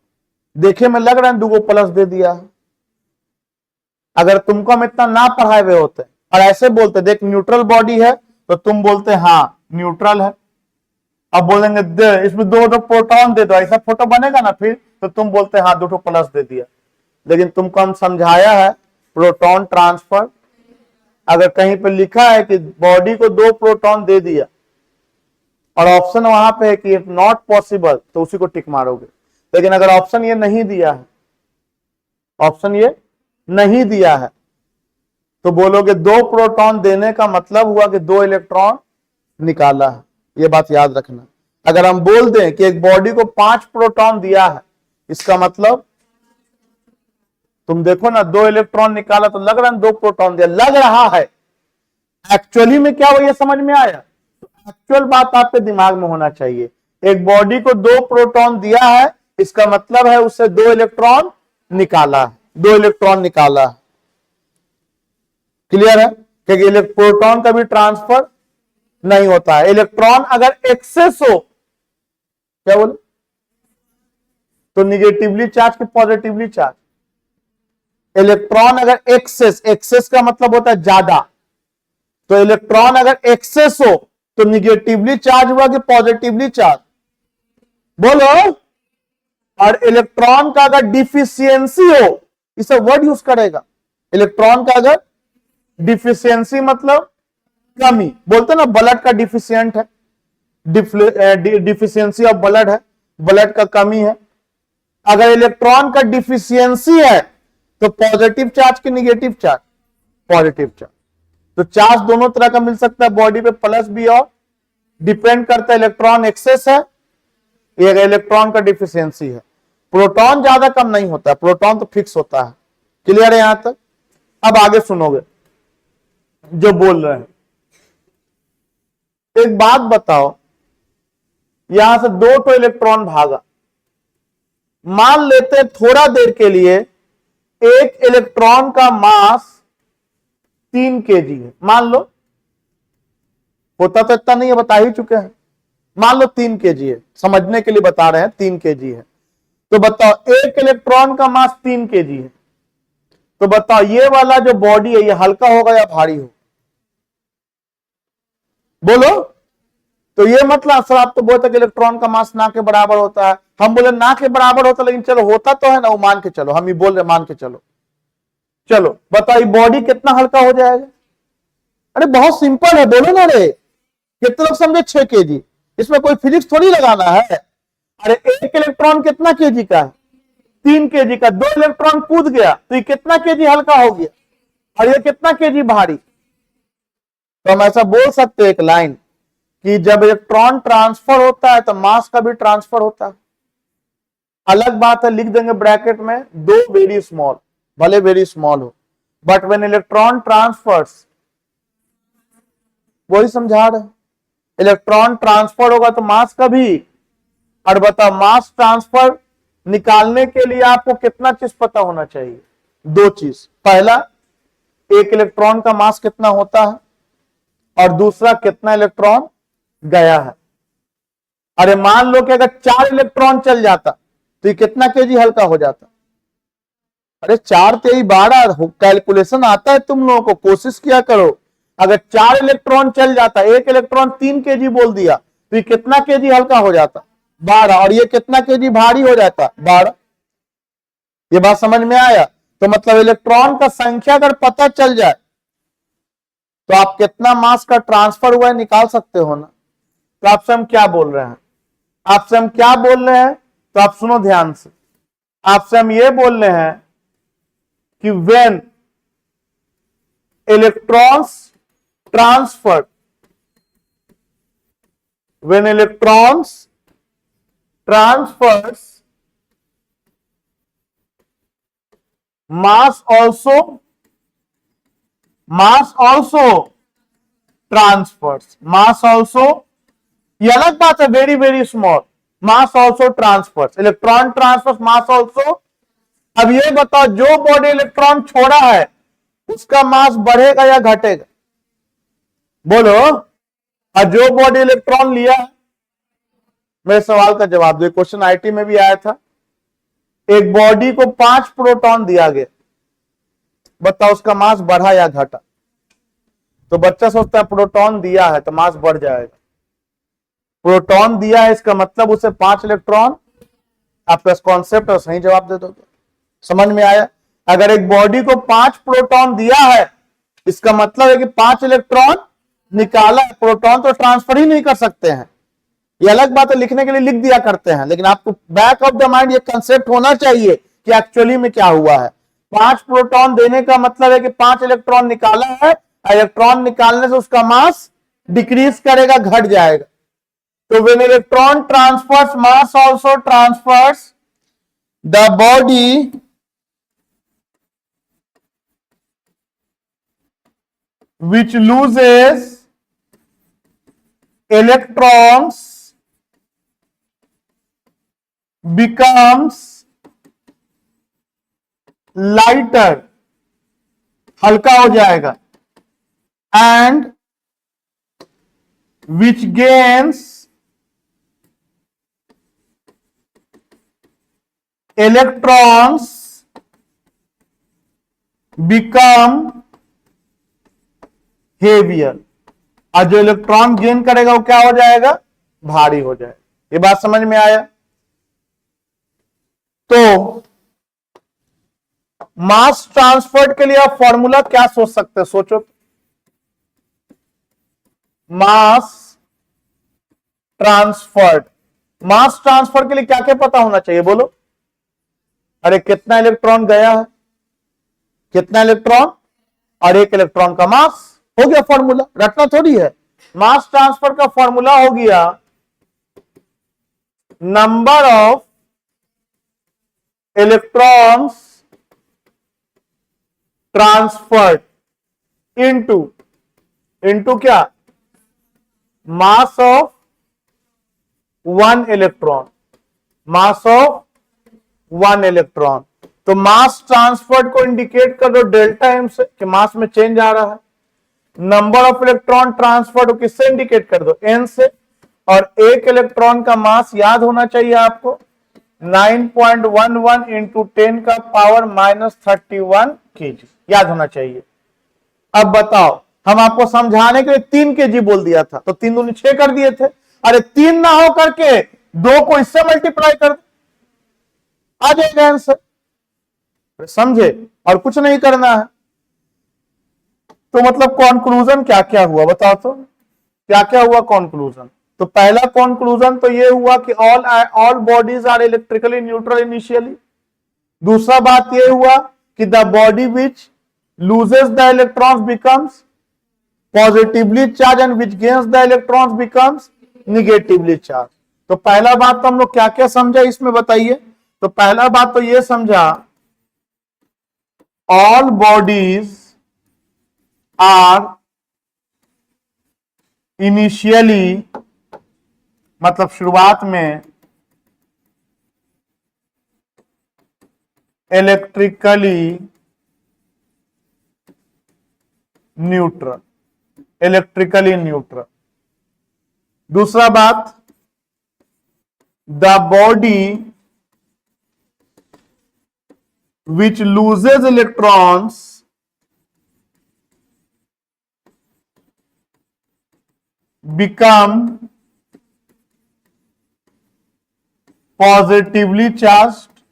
देखे में लग रहा है 2 प्लस दे दिया है। अगर तुमको हम इतना ना पढ़ाए हुए होते और ऐसे बोलते देख न्यूट्रल बॉडी है, तो तुम बोलते हाँ न्यूट्रल है। अब बोलेंगे इसमें 2 प्रोटॉन दे दो, ऐसा फोटो बनेगा ना फिर, तो तुम बोलते हाँ 2 प्लस दे दिया। लेकिन तुमको हम समझाया है प्रोटॉन ट्रांसफर। अगर कहीं पे लिखा है कि बॉडी को 2 प्रोटॉन दे दिया और ऑप्शन वहां पे है कि इफ नॉट पॉसिबल, तो उसी को टिक मारोगे। लेकिन अगर ऑप्शन ये नहीं दिया है, ऑप्शन ये नहीं दिया है, तो बोलोगे 2 प्रोटॉन देने का मतलब हुआ कि 2 इलेक्ट्रॉन निकाला है। ये बात याद रखना। अगर हम बोल दें कि एक बॉडी को 5 प्रोटॉन दिया है, इसका मतलब तुम देखो ना 2 इलेक्ट्रॉन निकाला तो लग रहा है 2 प्रोटॉन दिया, लग रहा है। एक्चुअली में क्या हुआ ये समझ में आया? एक्चुअल बात आपके दिमाग में होना चाहिए। एक बॉडी को 2 प्रोटॉन दिया है, इसका मतलब है उससे 2 इलेक्ट्रॉन निकाला है, 2 इलेक्ट्रॉन निकाला है। क्लियर है? क्योंकि प्रोटॉन का भी ट्रांसफर नहीं होता है। इलेक्ट्रॉन अगर एक्सेस हो, क्या बोले, तो निगेटिवली चार्ज कि पॉजिटिवली चार्ज? इलेक्ट्रॉन अगर एक्सेस का मतलब होता है ज्यादा, तो इलेक्ट्रॉन अगर एक्सेस हो तो निगेटिवली चार्ज हुआ कि पॉजिटिवली चार्ज? बोलो। और इलेक्ट्रॉन का अगर डिफिशियंसी हो, इसे वर्ड यूज करेगा। इलेक्ट्रॉन का अगर डिफिशियंसी मतलब कमी, बोलते ना ब्लड का डिफिशियंट है, डिफिशियंसी ऑफ ब्लड है, ब्लड का कमी है। अगर इलेक्ट्रॉन का डिफिशियंसी है तो पॉजिटिव चार्ज की निगेटिव चार्ज? Positive charge. तो चार्ज दोनों तरह का मिल सकता है बॉडी पे, प्लस भी और, डिपेंड करता है इलेक्ट्रॉन एक्सेस है ये इलेक्ट्रॉन का डिफिशियंसी है। प्रोटॉन ज्यादा कम नहीं होता है, प्रोटॉन तो फिक्स होता है। क्लियर है यहां तक? अब आगे सुनोगे जो बोल रहे हैं। एक बात बताओ, यहां से 2 तो इलेक्ट्रॉन भागा, मान लेते हैं थोड़ा देर के लिए एक इलेक्ट्रॉन का मास 3 केजी है, मान लो, होता तो इतना नहीं है, बता ही चुके हैं, मान लो 3 केजी है, समझने के लिए बता रहे हैं 3 केजी है। तो बताओ एक इलेक्ट्रॉन का मास 3 केजी है, तो बताओ ये वाला जो बॉडी है ये हल्का होगा या भारी हो? बोलो। तो ये मतलब सर आप तो बोलते कि इलेक्ट्रॉन का मास ना के बराबर होता है, हम बोले ना के बराबर होता, लेकिन चलो होता तो है ना, वो मान के चलो, हम ही बोल रहे मान के चलो। चलो बताओ बॉडी कितना हल्का हो जाएगा? अरे बहुत सिंपल है, बोलो ना रे। कितने लोग समझे? 6 केजी, इसमें कोई फिजिक्स थोड़ी लगाना है। अरे एक इलेक्ट्रॉन कितना केजी का है? 3 केजी का। 2 इलेक्ट्रॉन कूद गया तो ये कितना केजी हल्का हो गया, और ये कितना केजी भारी? तो हम ऐसा बोल सकते हैं एक लाइन कि जब इलेक्ट्रॉन ट्रांसफर होता है तो मास का भी ट्रांसफर होता है। अलग बात है, लिख देंगे ब्रैकेट में 2 वेरी स्मॉल, भले वेरी स्मॉल हो, बट व्हेन इलेक्ट्रॉन ट्रांसफर्स, वही समझा रहे, इलेक्ट्रॉन ट्रांसफर होगा तो मास का भी। और बताओ मास ट्रांसफर निकालने के लिए आपको कितना चीज पता होना चाहिए? 2 चीज। पहला, एक इलेक्ट्रॉन का मास कितना होता है, और दूसरा कितना इलेक्ट्रॉन गया है। अरे मान लो कि अगर 4 इलेक्ट्रॉन चल जाता तो ये कितना केजी हल्का हो जाता? अरे 4 तेई 12 कैलकुलेशन आता है तुम लोगों को, कोशिश किया करो। अगर 4 इलेक्ट्रॉन चल जाता, एक इलेक्ट्रॉन 3 केजी बोल दिया, तो ये कितना केजी हल्का हो जाता? 12। और ये कितना केजी भारी हो जाता? 12। ये बात समझ में आया? तो मतलब इलेक्ट्रॉन का संख्या अगर पता चल जाए तो आप कितना मास का ट्रांसफर हुआ है निकाल सकते हो ना। तो आपसे हम क्या बोल रहे हैं? आपसे हम क्या बोल रहे हैं? तो आप सुनो ध्यान से। आपसे हम ये बोल रहे हैं कि when electrons transfer, when electrons transfers, mass also transfers, mass also, ये अलग बात है, वेरी वेरी स्मॉल, मास ऑल्सो ट्रांसफर्स, इलेक्ट्रॉन ट्रांसफर्स मास ऑल्सो। अब ये बताओ जो बॉडी इलेक्ट्रॉन छोड़ा है उसका मास बढ़ेगा या घटेगा? बोलो। और जो बॉडी इलेक्ट्रॉन लिया है, मेरे सवाल का जवाब दो, क्वेश्चन आईटी में भी आया था। एक बॉडी को 5 प्रोटॉन दिया गया, बताओ उसका मास बढ़ा या घटा? तो बच्चा सोचता है प्रोटॉन दिया है तो मास बढ़ जाएगा। प्रोटॉन दिया है इसका मतलब उसे 5 इलेक्ट्रॉन, आपका कॉन्सेप्ट और सही जवाब दे दोगे। समझ में आया? अगर एक बॉडी को 5 प्रोटॉन दिया है, इसका मतलब है कि 5 इलेक्ट्रॉन निकाला है। प्रोटॉन तो ट्रांसफर ही नहीं कर सकते हैं, ये अलग बात है, लिखने के लिए लिख दिया करते हैं, लेकिन आपको बैक ऑफ द माइंड ये कंसेप्ट होना चाहिए कि एक्चुअली में क्या हुआ है। 5 प्रोटॉन देने का मतलब है कि 5 इलेक्ट्रॉन निकाला है, इलेक्ट्रॉन निकालने से उसका मास डिक्रीज करेगा, घट जाएगा। तो when electron transfers, mass also transfers, the body which loses electrons becomes lighter, हल्का हो जाएगा, and which gains electrons become heavier. और जो इलेक्ट्रॉन गेन करेगा वो क्या हो जाएगा? भारी हो जाएगा। ये बात समझ में आया? तो मास ट्रांसफर के लिए आप फॉर्मूला क्या सोच सकते हैं? सोचो। मास ट्रांसफर्ड, मास ट्रांसफर के लिए क्या क्या पता होना चाहिए? बोलो। अरे कितना इलेक्ट्रॉन गया है, कितना इलेक्ट्रॉन, और एक इलेक्ट्रॉन का मास, हो गया फॉर्मूला, रटना थोड़ी है। मास ट्रांसफर का फॉर्मूला हो गया number of electrons transferred into क्या, mass of one electron, mass of one electron. तो मास ट्रांसफर्ड को इंडिकेट कर दो डेल्टा एम से कि मास में चेंज आ रहा है। नंबर ऑफ इलेक्ट्रॉन ट्रांसफर्ड को किससे इंडिकेट कर दो, एन से। और एक इलेक्ट्रॉन का मास याद होना चाहिए आपको 9.11 इंटू 10 का पावर -31 केजी, याद होना चाहिए। अब बताओ, हम आपको समझाने के लिए 3 केजी बोल दिया था, तो 3 दूनी 6 कर दिए थे। अरे 3 ना हो करके 2 को इससे मल्टीप्लाई कर दो, आ जाएगा आंसर। समझे, और कुछ नहीं करना है। तो मतलब कंक्लूजन क्या क्या हुआ बताओ तो, क्या क्या हुआ कंक्लूजन। तो पहला कंक्लूजन तो ये हुआ कि all bodies are electrically neutral initially. दूसरा बात ये हुआ कि the body which loses the electrons becomes positively charge and which gains the electrons becomes negatively charge. तो पहला बात तो हम लोग क्या क्या समझा इसमें बताइए। तो पहला बात तो ये समझा, ऑल बॉडीज आर इनिशियली, मतलब शुरुआत में इलेक्ट्रिकली न्यूट्रल, इलेक्ट्रिकली न्यूट्रल। दूसरा बात, the body which loses electrons become positively charged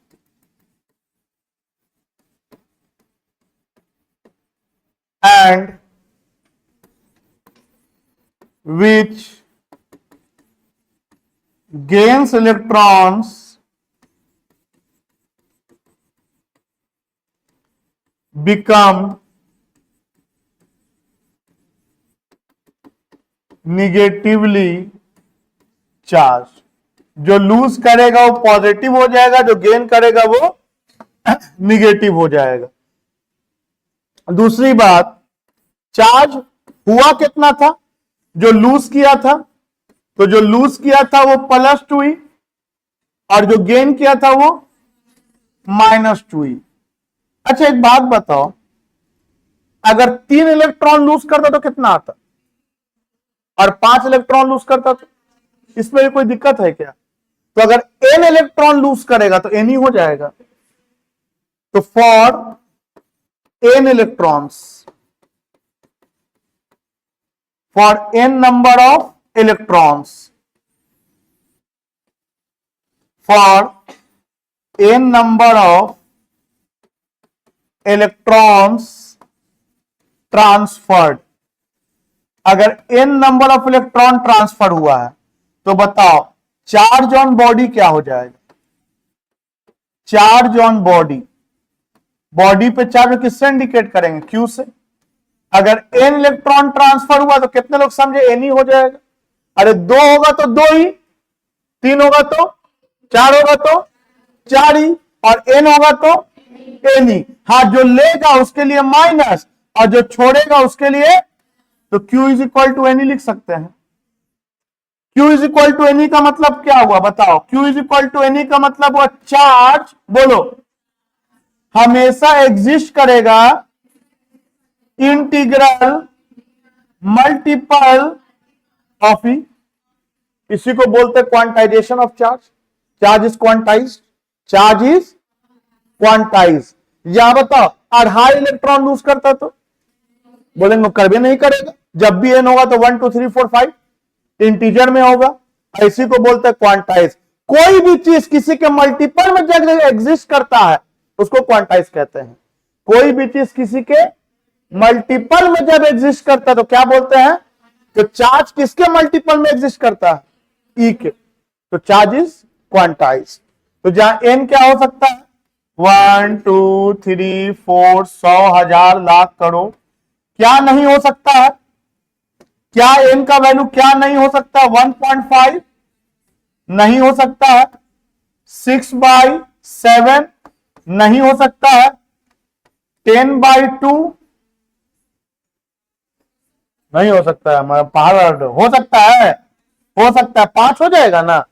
and which gains electrons become negatively charged। जो लूज करेगा वो पॉजिटिव हो जाएगा, जो गेन करेगा वो निगेटिव हो जाएगा। दूसरी बात, चार्ज हुआ कितना था जो लूज किया था, तो जो लूज किया था वो +2 ही, और जो गेन किया था वो -2 ही। अच्छा एक बात बताओ, अगर 3 इलेक्ट्रॉन लूज करता तो कितना आता, और 5 इलेक्ट्रॉन लूज करता तो, इसमें भी कोई दिक्कत है क्या। तो अगर n इलेक्ट्रॉन लूज करेगा तो n ही हो जाएगा। तो for n electrons, for n number of electrons, for n number of electrons transferred, अगर n number of electron transfer हुआ है तो बताओ चार्ज ऑन बॉडी क्या हो जाएगा। चार्ज ऑन बॉडी, बॉडी पे चार्ज किससे इंडिकेट करेंगे, Q से। अगर n इलेक्ट्रॉन ट्रांसफर हुआ तो कितने लोग समझे, n ही हो जाएगा। अरे 2 होगा तो 2 ही, 3 होगा तो 4 होगा तो 4 ही, और n होगा तो n ही। हाँ, जो लेगा उसके लिए माइनस और जो छोड़ेगा उसके लिए, तो Q is equal to N ही लिख सकते हैं। Q is equal to N का मतलब क्या हुआ बताओ। Q is equal to N का मतलब हुआ चार्ज, बोलो, हमेशा एग्जिस्ट करेगा इंटीग्रल मल्टीपल ऑफ ई। इसी को बोलते हैं quantization of charge. Charge is quantized, charge is quantize. यहां बताओ 2.5 इलेक्ट्रॉन लूज करता तो बोलेंगे कर भी नहीं करेगा। जब भी n होगा तो 1 2 3 4 5 इंटीजर में होगा, इसी को बोलते हैं क्वांटाइज। कोई भी चीज किसी के मल्टीपल में जब एग्जिस्ट करता है उसको क्वांटाइज कहते हैं। कोई भी चीज किसी के मल्टीपल में जब एग्जिस्ट करता है तो क्या बोलते हैं, तो चार्ज किसके मल्टीपल में एग्जिस्ट करता है, ई के, तो चार्ज इज क्वांटाइज। तो जहां n क्या हो सकता है 1 2 3 4 100 1000 लाख करोड़, क्या नहीं हो सकता है, क्या n का वैल्यू क्या नहीं हो सकता, 1.5 नहीं हो सकता है, 6/7 नहीं हो सकता है, 10/2 नहीं हो सकता है, पहाड़ हो सकता है, हो सकता है 5 हो जाएगा ना,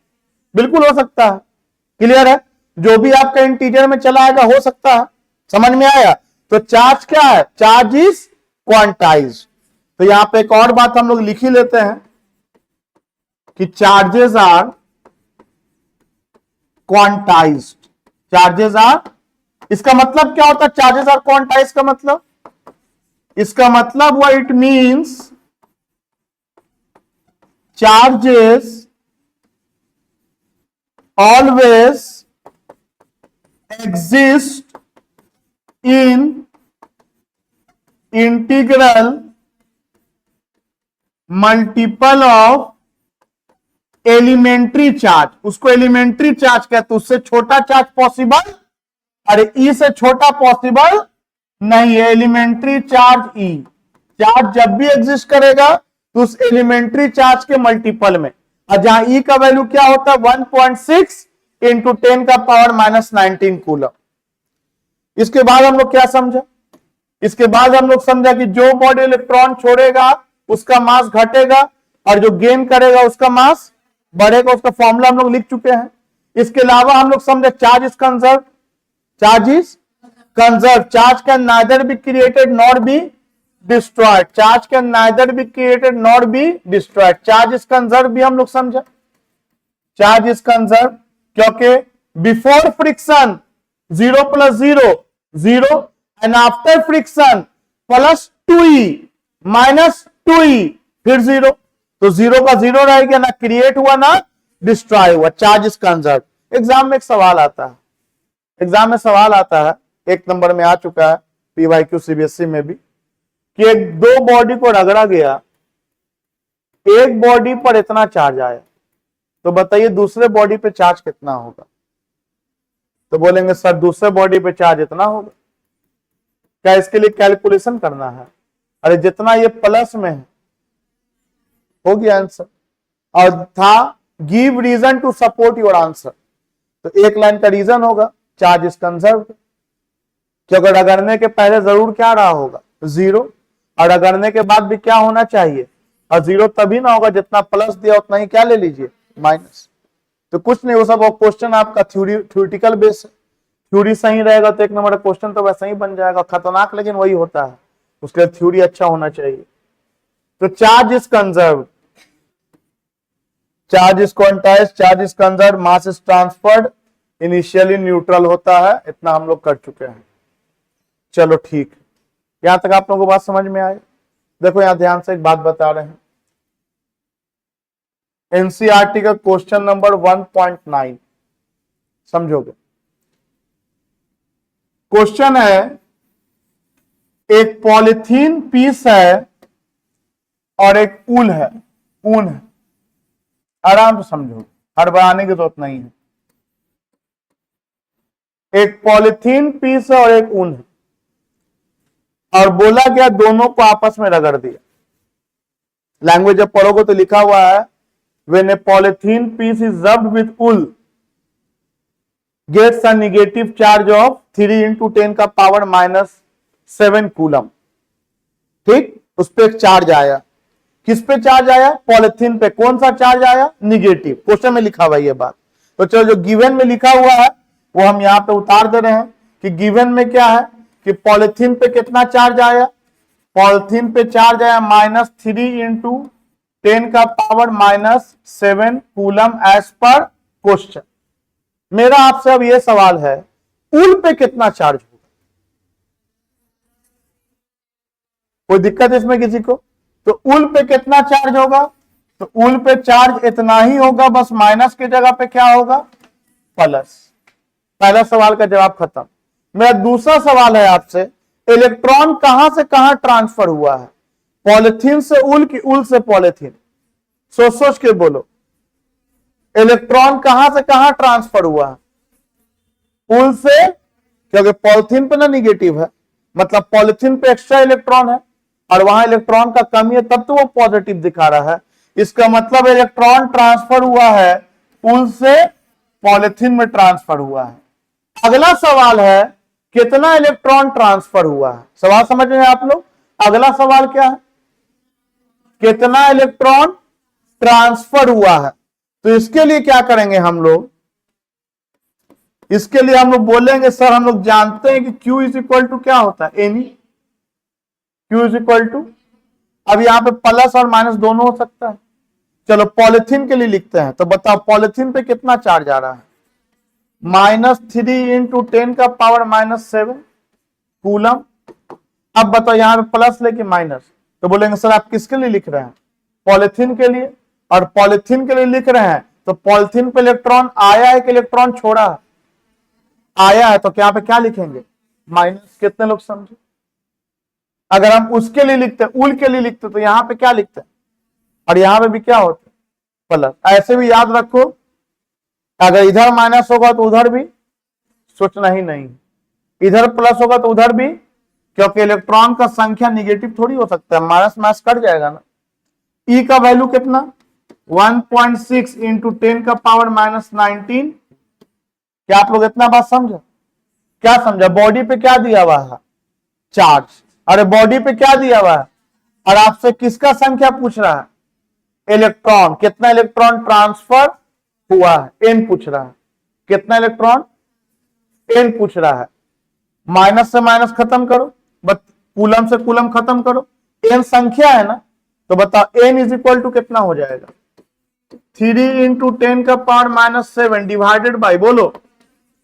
बिल्कुल हो सकता है। क्लियर है, जो भी आपका इंटीजर में चला आएगा हो सकता है, समझ में आया। तो चार्ज क्या है, चार्ज इज क्वांटाइज्ड। तो यहां पे एक और बात हम लोग लिख ही लेते हैं कि charges are quantized, charges are, इसका मतलब क्या होता है चार्जेस आर क्वांटाइज्ड का मतलब, इसका मतलब हुआ it means charges always exist in integral multiple of elementary charge. उसको एलिमेंट्री चार्ज कहते, उससे छोटा चार्ज पॉसिबल, अरे ई से छोटा पॉसिबल नहीं है, एलिमेंट्री चार्ज ई। चार्ज जब भी एग्जिस्ट करेगा तो उस एलिमेंट्री चार्ज के मल्टीपल में, और जहां ई का वैल्यू क्या होता है 1.6 इंटू 10 का पावर -19 कूलम। इसके बाद हम लोग क्या समझा, इसके बाद हम लोग समझा कि जो बॉडी इलेक्ट्रॉन छोड़ेगा उसका मास घटेगा और जो गेन करेगा उसका मास बढ़ेगा, उसका फॉर्मूला हम लोग लिख चुके हैं। इसके अलावा हम लोग समझे charge is conserve, charge is conserve, charge can neither be created not be destroyed, charge can neither be created not be destroyed, charge is conserve भी हम लोग समझा, चार्ज इज कंजर्व क्योंकि before friction 0 + 0 0 and after friction +2e -2e फिर 0, तो 0 का 0 रह गया, ना क्रिएट हुआ ना डिस्ट्रॉय हुआ, चार्ज इज कंजर्व। एग्जाम में एक सवाल आता है, एग्जाम में सवाल आता है, 1 नंबर में आ चुका है PYQ CBSE में भी, कि एक दो बॉडी को रगड़ा गया, एक बॉडी पर इतना चार्ज आया, तो बताइए दूसरे बॉडी पे चार्ज कितना होगा। तो बोलेंगे सर दूसरे बॉडी पे चार्ज इतना होगा, क्या इसके लिए कैलकुलेशन करना है, अरे जितना ये प्लस में है, हो गया आंसर। और था give reason to support your answer, तो एक लाइन का रीजन होगा चार्ज इज कंजर्व, क्योंकि रगड़ने के पहले जरूर क्या रहा होगा 0, और रगड़ने के बाद भी क्या होना चाहिए, और 0 तभी ना होगा जितना प्लस दिया उतना ही क्या ले लीजिए माइनस। तो कुछ नहीं, वो सब क्वेश्चन आपका थ्योरेटिकल बेस है, थ्योरी सही रहेगा तो 1 नंबर का क्वेश्चन तो वैसा ही बन जाएगा, खतरनाक लेकिन वही होता है, उसके लिए थ्योरी अच्छा होना चाहिए। तो charge is conserve, charge is quantized, charge is conserve, mass is transferred, initially neutral होता है, इतना हम लोग कर चुके हैं। चलो ठीक है, यहां तक आप लोगों को बात समझ में आए। देखो यहां ध्यान से एक बात बता रहे हैं, एनसीईआरटी का क्वेश्चन नंबर 1.9 समझोगे। क्वेश्चन है एक पॉलिथीन पीस है और एक ऊन है, ऊन है, आराम से समझोगे, हड़बड़ाने की जरूरत नहीं है। एक पॉलिथीन पीस है और एक ऊन है, और बोला गया दोनों को आपस में रगड़ दिया। लैंग्वेज जब पढ़ोगे तो लिखा हुआ है when a polythene piece is rubbed with wool gets a negative charge of 3 into 10 का पावर -7 कूलम। ठीक, उस पर एक चार्ज आया, किस पे चार्ज आया, पॉलिथीन पे। कौन सा चार्ज आया, निगेटिव, क्वेश्चन में लिखा हुआ ये बात। तो चलो जो गिवन में लिखा हुआ है वो हम यहां पे उतार दे रहे हैं कि गिवन में क्या है कि पॉलिथीन पे कितना चार्ज आया, पॉलिथीन पे चार्ज आया -3 into 10 का पावर -7 कूलम एज पर क्वेश्चन। मेरा आपसे अब यह सवाल है ऊल पे कितना चार्ज होगा, कोई दिक्कत इसमें किसी को? तो ऊल पे कितना चार्ज होगा, तो ऊल पे चार्ज इतना ही होगा, बस माइनस की जगह पे क्या होगा प्लस। पहला सवाल का जवाब खत्म। मेरा दूसरा सवाल है आपसे, इलेक्ट्रॉन कहां से कहां ट्रांसफर हुआ है, पॉलिथीन से ऊल की ऊल से पॉलिथीन? सोच सोच के बोलो, इलेक्ट्रॉन कहां से कहां ट्रांसफर हुआ है, ऊल से, क्योंकि पॉलिथीन पे ना निगेटिव है, मतलब पॉलिथीन पे एक्स्ट्रा इलेक्ट्रॉन है और वहां इलेक्ट्रॉन का कमी है, तब तो वो पॉजिटिव दिखा रहा है। इसका मतलब इलेक्ट्रॉन ट्रांसफर हुआ है उल से पॉलिथीन में ट्रांसफर हुआ है। अगला सवाल है कितना इलेक्ट्रॉन ट्रांसफर हुआ है। सवाल समझ रहे हैं आप लोग? अगला सवाल क्या है? कितना इलेक्ट्रॉन ट्रांसफर हुआ है। तो इसके लिए क्या करेंगे हम लोग? इसके लिए हम लोग बोलेंगे सर हम लोग जानते हैं कि Q इज इक्वल टू क्या होता है, any. Q is equal to, अब यहां पे प्लस और माइनस दोनों हो सकता है। चलो पॉलिथीन के लिए लिखते हैं, तो बताओ पॉलिथीन पे कितना चार्ज आ रहा है? -3 इंटू 10 का पावर -7 कूलम। अब बताओ यहां पे प्लस लेके माइनस, तो बोलेंगे सर आप किसके लिए लिख रहे हैं? पॉलिथीन के लिए। और पॉलिथीन के लिए लिख रहे हैं तो पॉलिथीन पे इलेक्ट्रॉन आया है कि इलेक्ट्रॉन छोड़ा है? आया है, तो यहाँ पे क्या लिखेंगे? माइनस। कितने लोग समझे? अगर हम उसके लिए लिखते, उल के लिए लिखते, तो यहां पे क्या लिखते हैं? और यहां पे भी क्या होता है? प्लस। ऐसे भी याद रखो, अगर इधर माइनस होगा तो उधर भी सोचना ही नहीं, इधर प्लस होगा तो उधर भी, क्योंकि इलेक्ट्रॉन का संख्या निगेटिव थोड़ी हो सकता है, माइनस माइनस कट जाएगा ना। ई का वैल्यू कितना? 1.6 इंटू 10 का पावर -19। क्या आप लोग इतना बात समझे? क्या समझा? बॉडी पे क्या दिया हुआ है? चार्ज। अरे बॉडी पे क्या दिया हुआ है? और आपसे किसका संख्या पूछ रहा है? इलेक्ट्रॉन। कितना इलेक्ट्रॉन ट्रांसफर हुआ है? एन पूछ रहा है। कितना इलेक्ट्रॉन? एन पूछ रहा है। माइनस से माइनस खत्म करो, कूलम से कूलम खत्म करो, एन संख्या है ना, तो बताओ एन इज इक्वल टू कितना हो जाएगा? 3 इंटू 10 का पावर -7 डिवाइडेड बाई, बोलो,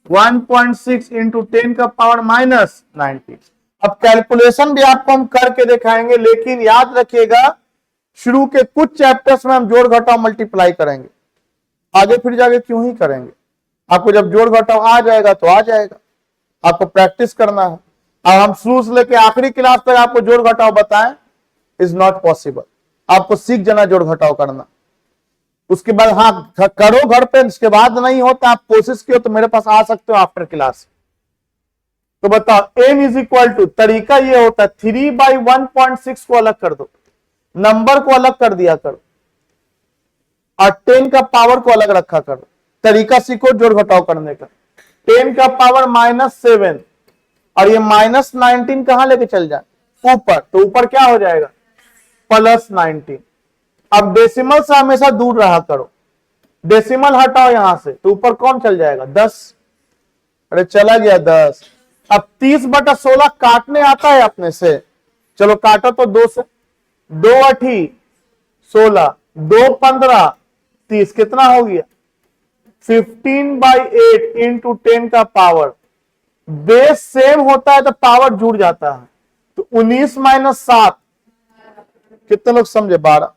1.6 इंटू 10 का पावर -19। अब कैलकुलेशन भी आपको हम करके दिखाएंगे, लेकिन याद रखिएगा शुरू के कुछ चैप्टर्स में हम जोड़ घटाव मल्टीप्लाई करेंगे, आगे फिर जाके क्यों ही करेंगे। आपको जब जोड़ घटाव आ जाएगा तो आ जाएगा, आपको प्रैक्टिस करना है। अब हम शुरू से लेकर आखिरी क्लास तक आपको जोड़ घटाव बताएं, इज नॉट पॉसिबल। आपको सीख जाना जोड़ घटाव करना, उसके बाद हाँ करो घर पे, उसके बाद नहीं होता आप कोशिश किया तो मेरे पास आ सकते हो आफ्टर क्लास। तो बताओ एन इज इक्वल टू, तरीका ये होता है 3/1.6 को अलग कर दो, नंबर को अलग कर दिया करो, और 10 का पावर को अलग रखा करो। तरीका सीखो जोड़ घटाव करने का। 10 का पावर -7 और ये -19 कहां लेके चल जाए? ऊपर, तो ऊपर क्या हो जाएगा? +19। अब डेसिमल से हमेशा दूर रहा करो, डेसिमल हटाओ यहां से, तो ऊपर कौन चल जाएगा? 10। अरे चला गया 10। अब 30/16 काटने आता है अपने से, चलो काटो तो 2 से, 2 8 16, 2 15 30, कितना हो गया? 15/8 इंटू 10 का पावर। बेस सेम होता है तो पावर जुड़ जाता है, तो 19 - 7, कितने लोग समझे? 12।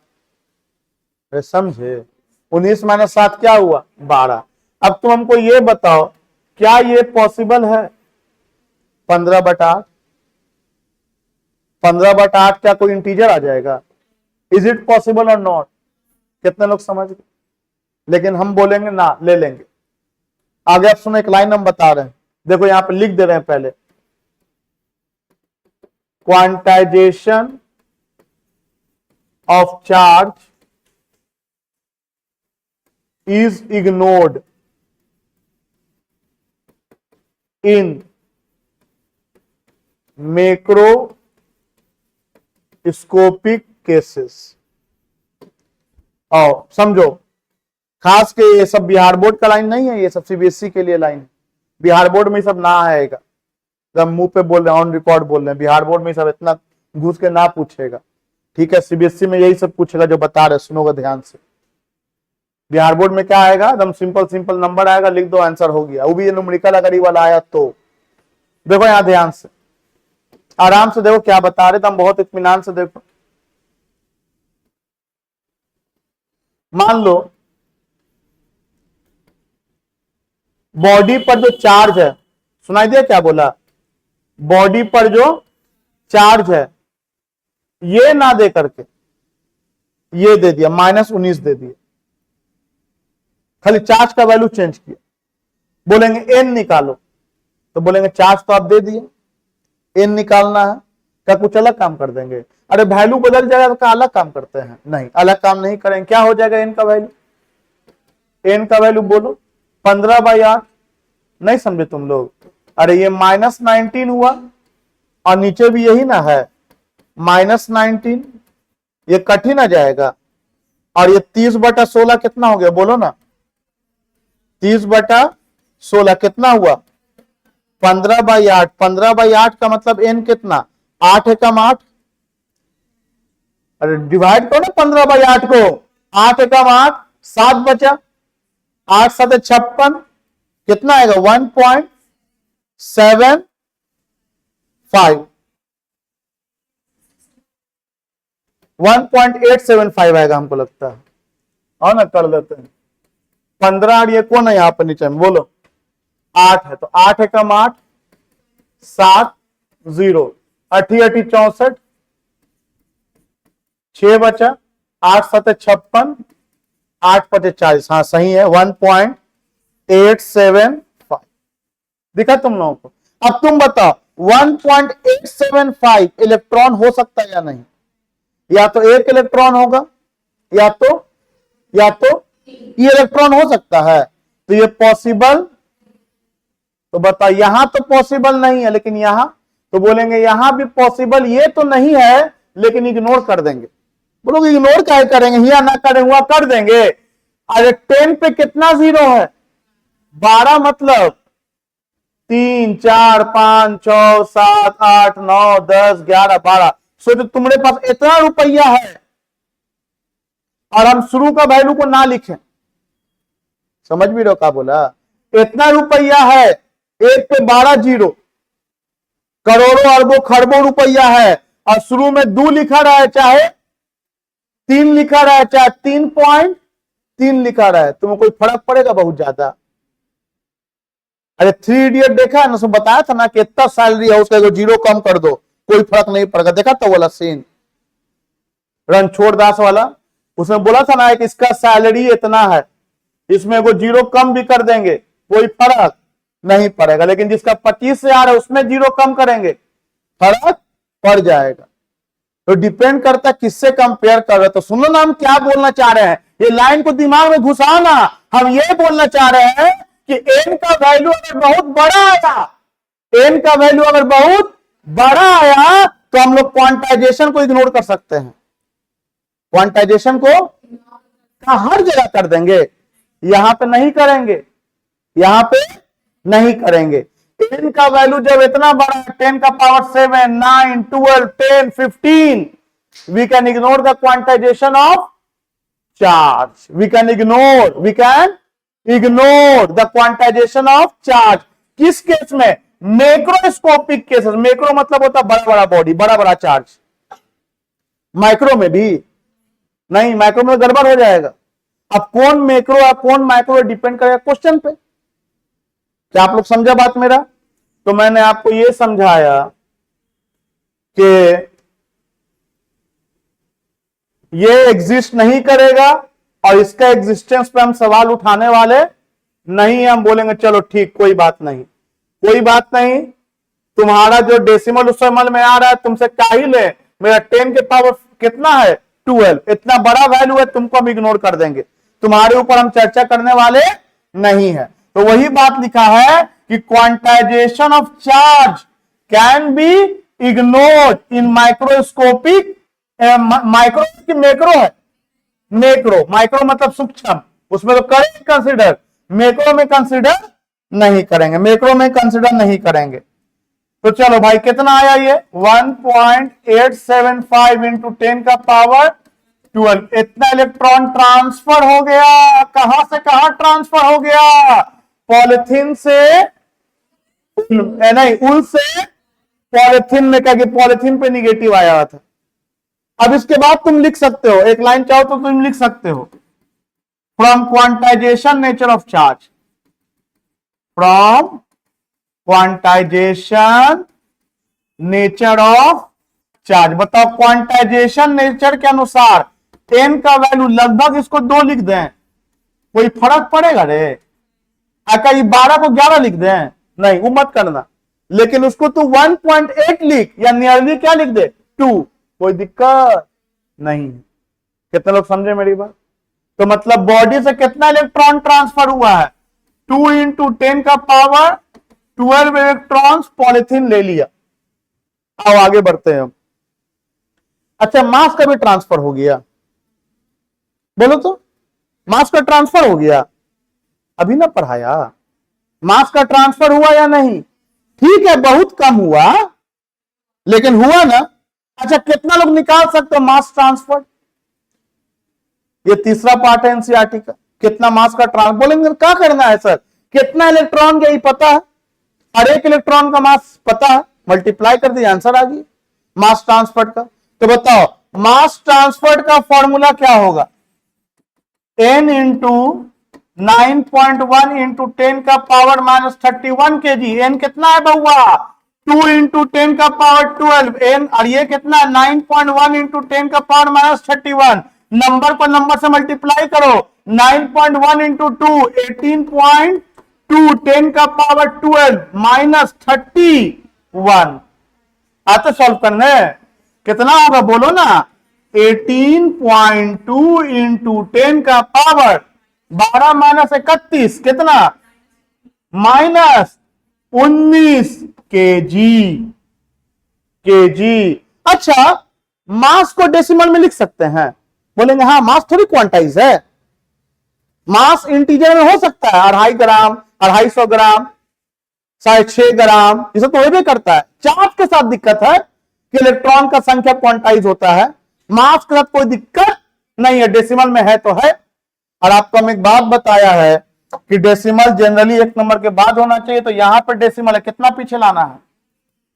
अरे समझे? 19 - 7 क्या हुआ? 12। अब तुम हमको ये बताओ, क्या ये पॉसिबल है? 15/8, 15/8 क्या कोई इंटीजर आ जाएगा? इज इट पॉसिबल और नॉट? कितने लोग समझ गए? लेकिन हम बोलेंगे ना, ले लेंगे। आगे आप सुनो, एक लाइन हम बता रहे हैं, देखो यहां पे लिख दे रहे हैं पहले, quantization of charge is ignored in macroscopic cases। और समझो, खास के ये सब बिहार बोर्ड का लाइन नहीं है, ये सब सीबीएसई के लिए लाइन है। बिहार बोर्ड में सब ना आएगा, जब मुंह पे बोल रहे हैं, ऑन रिकॉर्ड बोल रहे हैं, बिहार बोर्ड में सब इतना घुस के ना पूछेगा, ठीक है। सीबीएसई में यही सब पूछेगा जो बता रहे, सुनोगे ध्यान से। बिहार बोर्ड में क्या आएगा? एकदम सिंपल सिंपल नंबर आएगा, लिख दो, आंसर हो गया। वो भी ये न्यूमेरिकल अगर ये वाला आया तो देखो यहां ध्यान से, आराम से देखो क्या बता रहे, तुम बहुत इत्मीनान से देखो। मान लो बॉडी पर जो चार्ज है, सुनाई दिया क्या बोला? बॉडी पर जो चार्ज है ये ना दे करके ये दे दिया, -19 दे दिया, खाली चार्ज का वैल्यू चेंज किया। बोलेंगे एन निकालो, तो बोलेंगे चार्ज तो आप दे दिए, एन निकालना है, क्या कुछ अलग काम कर देंगे? अरे वैल्यू बदल जाएगा तो क्या अलग काम करते हैं? नहीं, अलग काम नहीं करेंगे। क्या हो जाएगा एन का वैल्यू? एन का वैल्यू बोलो। 15/8। नहीं समझे तुम लोग? अरे ये -19 हुआ और नीचे भी यही ना है -19, ये कठिन आ जाएगा। और ये 30/16 कितना हो गया बोलो ना? 30/16 कितना हुआ? 15/8। 15/8 का मतलब एन कितना? 8 एकम 8। अरे डिवाइड करो ना 15/8 को। 8 एकम 8, 7 बचा। 8 7 56, कितना आएगा? 1.75। 1.875 आएगा हमको लगता है। और ना कर देते हैं। 15 और ये कौन है यहां पर नीचे में बोलो? 8 है, तो 8 एकम 8, 7 0, 8 8 64, 6 बचा। 8 7 56, 8 5 40। हाँ सही है, 1.875 दिखा तुम लोगों को। अब तुम बताओ 1.875 इलेक्ट्रॉन हो सकता है या नहीं? या तो एक इलेक्ट्रॉन होगा या तो ये इलेक्ट्रॉन हो सकता है। तो ये पॉसिबल, तो बताओ यहां तो पॉसिबल नहीं है, लेकिन यहां तो बोलेंगे यहां भी पॉसिबल ये तो नहीं है, लेकिन इग्नोर कर देंगे। बोलोगे इग्नोर क्या करेंगे? या ना करें हुआ कर देंगे। अरे 10 पे कितना जीरो है? 12, मतलब 3 4 5 6 7 8 9 10 11 12। सोचो तुम्हारे पास इतना रुपया है और हम शुरू का वैल्यू को ना लिखें। समझ भी रहो क्या बोला? इतना रुपया है, एक पे 12 जीरो, करोड़ों अरबों खरबों रुपया है, और शुरू में 2 लिखा रहा है, चाहे 3 लिखा रहा है, चाहे 3.3 लिखा रहा है, तुम्हें कोई फर्क पड़ेगा? बहुत ज्यादा। अरे 3 इडियट देखा है ना, उसमें बताया था ना कि इतना सैलरी है उसका, जीरो कम कर दो कोई फर्क नहीं पड़ेगा। देखा था वाला सीन रणछोड़ दास वाला? उसमें बोला था ना कि इसका सैलरी इतना है, इसमें वो जीरो कम भी कर देंगे कोई फर्क नहीं पड़ेगा, लेकिन जिसका 25,000 है उसमें जीरो कम करेंगे फर्क पड़ जाएगा। तो डिपेंड करता है किससे कंपेयर कर रहे हो। तो सुनो ना हम क्या बोलना चाह रहे हैं, ये लाइन को दिमाग में घुसाना। हम ये बोलना चाह रहे हैं कि एन का वैल्यू अगर बहुत बड़ा आया, एन का वैल्यू अगर बहुत बड़ा आया, तो हम लोग क्वांटाइजेशन को इग्नोर कर सकते हैं। क्वांटाइजेशन को हर जगह कर देंगे, यहां पे नहीं करेंगे, यहां पे नहीं करेंगे। एन का वैल्यू जब इतना बड़ा है, 10 का power 7 9 12 10 15, we can ignore the quantization of charge. We can ignore the quantization of charge. किस केस में? Macroscopic cases. मैक्रो मतलब होता बड़ा बड़ा बॉडी, बड़ा बड़ा चार्ज। माइक्रो में भी नहीं, माइक्रो में गड़बड़ हो जाएगा। अब कौन मैक्रो है कौन माइक्रो डिपेंड करेगा क्वेश्चन पे। क्या आप लोग समझा बात मेरा? तो मैंने आपको यह समझाया कि ये एग्जिस्ट नहीं करेगा, और इसका एग्जिस्टेंस पे हम सवाल उठाने वाले नहीं। हम बोलेंगे चलो ठीक, कोई बात नहीं, कोई बात नहीं, तुम्हारा जो डेसिमल उसिमल में आ रहा है तुमसे क्या ही ले, मेरा 10 के पावर कितना है 12, इतना बड़ा वैल्यू है, तुमको हम इग्नोर कर देंगे, तुम्हारे ऊपर हम चर्चा करने वाले नहीं है। तो वही बात लिखा है कि quantization of charge can be ignored in microscopic. Micro की मैक्रो है, माइक्रो मतलब सूक्ष्म, उसमें तो करेंगे कंसिडर, मैक्रो में कंसिडर नहीं करेंगे, मैक्रो में कंसिडर नहीं करेंगे। तो चलो भाई कितना आया ये 1.875 इंटू 10 का पावर 12, इतना इलेक्ट्रॉन ट्रांसफर हो गया। कहां से कहां ट्रांसफर हो गया? पॉलिथीन से नहीं, उल से पॉलिथीन में, क्या पॉलिथीन पे निगेटिव आया था। अब इसके बाद तुम लिख सकते हो, एक लाइन चाहो तो तुम लिख सकते हो, from quantization nature of charge, from quantization nature of charge. बताओ क्वांटाइजेशन नेचर के अनुसार एन का वैल्यू लगभग इसको 2 लिख दें, कोई फर्क पड़ेगा रे? अगर ये 12 को 11 लिख दें, नहीं वो मत करना, लेकिन उसको तू 1.8 लिख, या नियरली क्या लिख दे 2, कोई दिक्कत नहीं। कितने लोग समझे मेरी बात? तो मतलब बॉडी से कितना इलेक्ट्रॉन ट्रांसफर हुआ है? 2 इंटू 10 का पावर 12 इलेक्ट्रॉन्स पॉलिथीन ले लिया। अब आगे बढ़ते हैं। अच्छा, मास का भी ट्रांसफर हो गया, बोलो तो, मास का ट्रांसफर हो गया? अभी ना पढ़ाया, मास का ट्रांसफर हुआ या नहीं? ठीक है, बहुत कम हुआ लेकिन हुआ ना। अच्छा, कितना लोग निकाल सकते हो मास ट्रांसफर? ये तीसरा पार्ट है एनसीईआरटी का, कितना मास का ट्रांसफर। बोलेंगे क्या करना है सर, कितना इलेक्ट्रॉन का ही पता है, हर एक इलेक्ट्रॉन का मास पता है, मल्टीप्लाई कर दिया आंसर आ गया मास ट्रांसफर का। तो बताओ मास ट्रांसफर का फॉर्मूला क्या होगा? n इंटू 9.1 इंटू 10 का पावर माइनस 31 के जी। एन कितना है बउआ? 2 इंटू 10 का पावर 12 एन, और ये कितना? 9.1 इंटू 10 का पावर माइनस 31। नंबर को नंबर से मल्टीप्लाई करो, 9.1 इंटू 2 18.2, 10 का पावर 12 माइनस 31। आते सॉल्व करने, कितना होगा बोलो ना? 18.2 इंटू 10 का पावर 12 माइनस 31 कितना? Minus 19 KG. अच्छा, मास को डेसिमल में लिख सकते हैं? बोलेंगे हाँ, मास थोड़ी क्वांटाइज है, मास इंटीजर में हो सकता है, 2.5 ग्राम, 250 ग्राम, 6.5 ग्राम, ये सब तो हो भी करता है। चार्ज के साथ दिक्कत है कि इलेक्ट्रॉन का संख्या क्वांटाइज होता है, मास के साथ कोई दिक्कत नहीं है, डेसिमल में है तो है। और आपको हम एक बात बताया है कि डेसिमल जनरली 1 नंबर के बाद होना चाहिए, तो यहां पर डेसिमल है, कितना पीछे लाना है?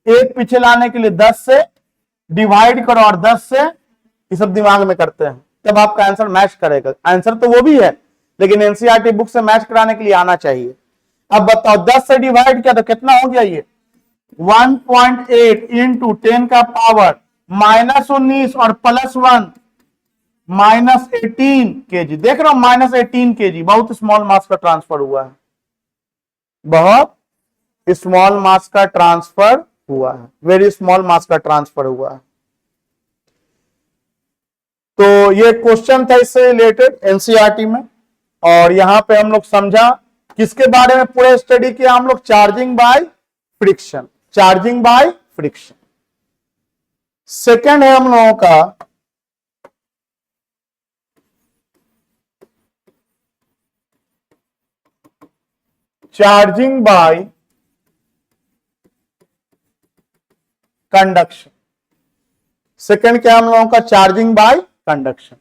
1 पीछे लाने के लिए 10 से डिवाइड करो और 10 से, ये सब दिमाग में करते हैं, तब आपका आंसर मैच करेगा। आंसर तो वो भी है लेकिन एनसीईआरटी बुक से मैच कराने के लिए आना चाहिए। अब बताओ 10 से डिवाइड किया तो कितना हो गया? ये 1.8 इंटू 10 का पावर माइनस 19 और प्लस 1 माइनस 18 केजी। देख रहा हूं, माइनस 18 केजी। बहुत स्मॉल मास का ट्रांसफर हुआ है, बहुत स्मॉल मास का ट्रांसफर हुआ है, वेरी स्मॉल मास का ट्रांसफर हुआ है। तो ये क्वेश्चन था इससे रिलेटेड एनसीईआरटी में, और यहां पे हम लोग समझा किसके बारे में पूरे स्टडी किया हम लोग? Charging by friction, charging by friction. Second है हम लोगों का चार्जिंग बाय कंडक्शन। सेकंड क्या हम लोगों का? Charging by conduction.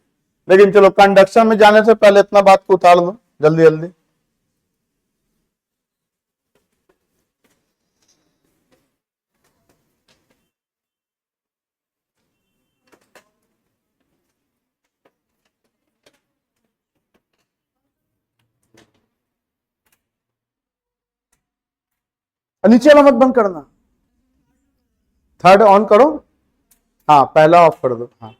लेकिन चलो कंडक्शन में जाने से पहले इतना बात को उतार दो जल्दी जल्दी। नीचे वाला मत बंद करना, थर्ड ऑन करो। हाँ, पहला ऑफ कर दो। हाँ,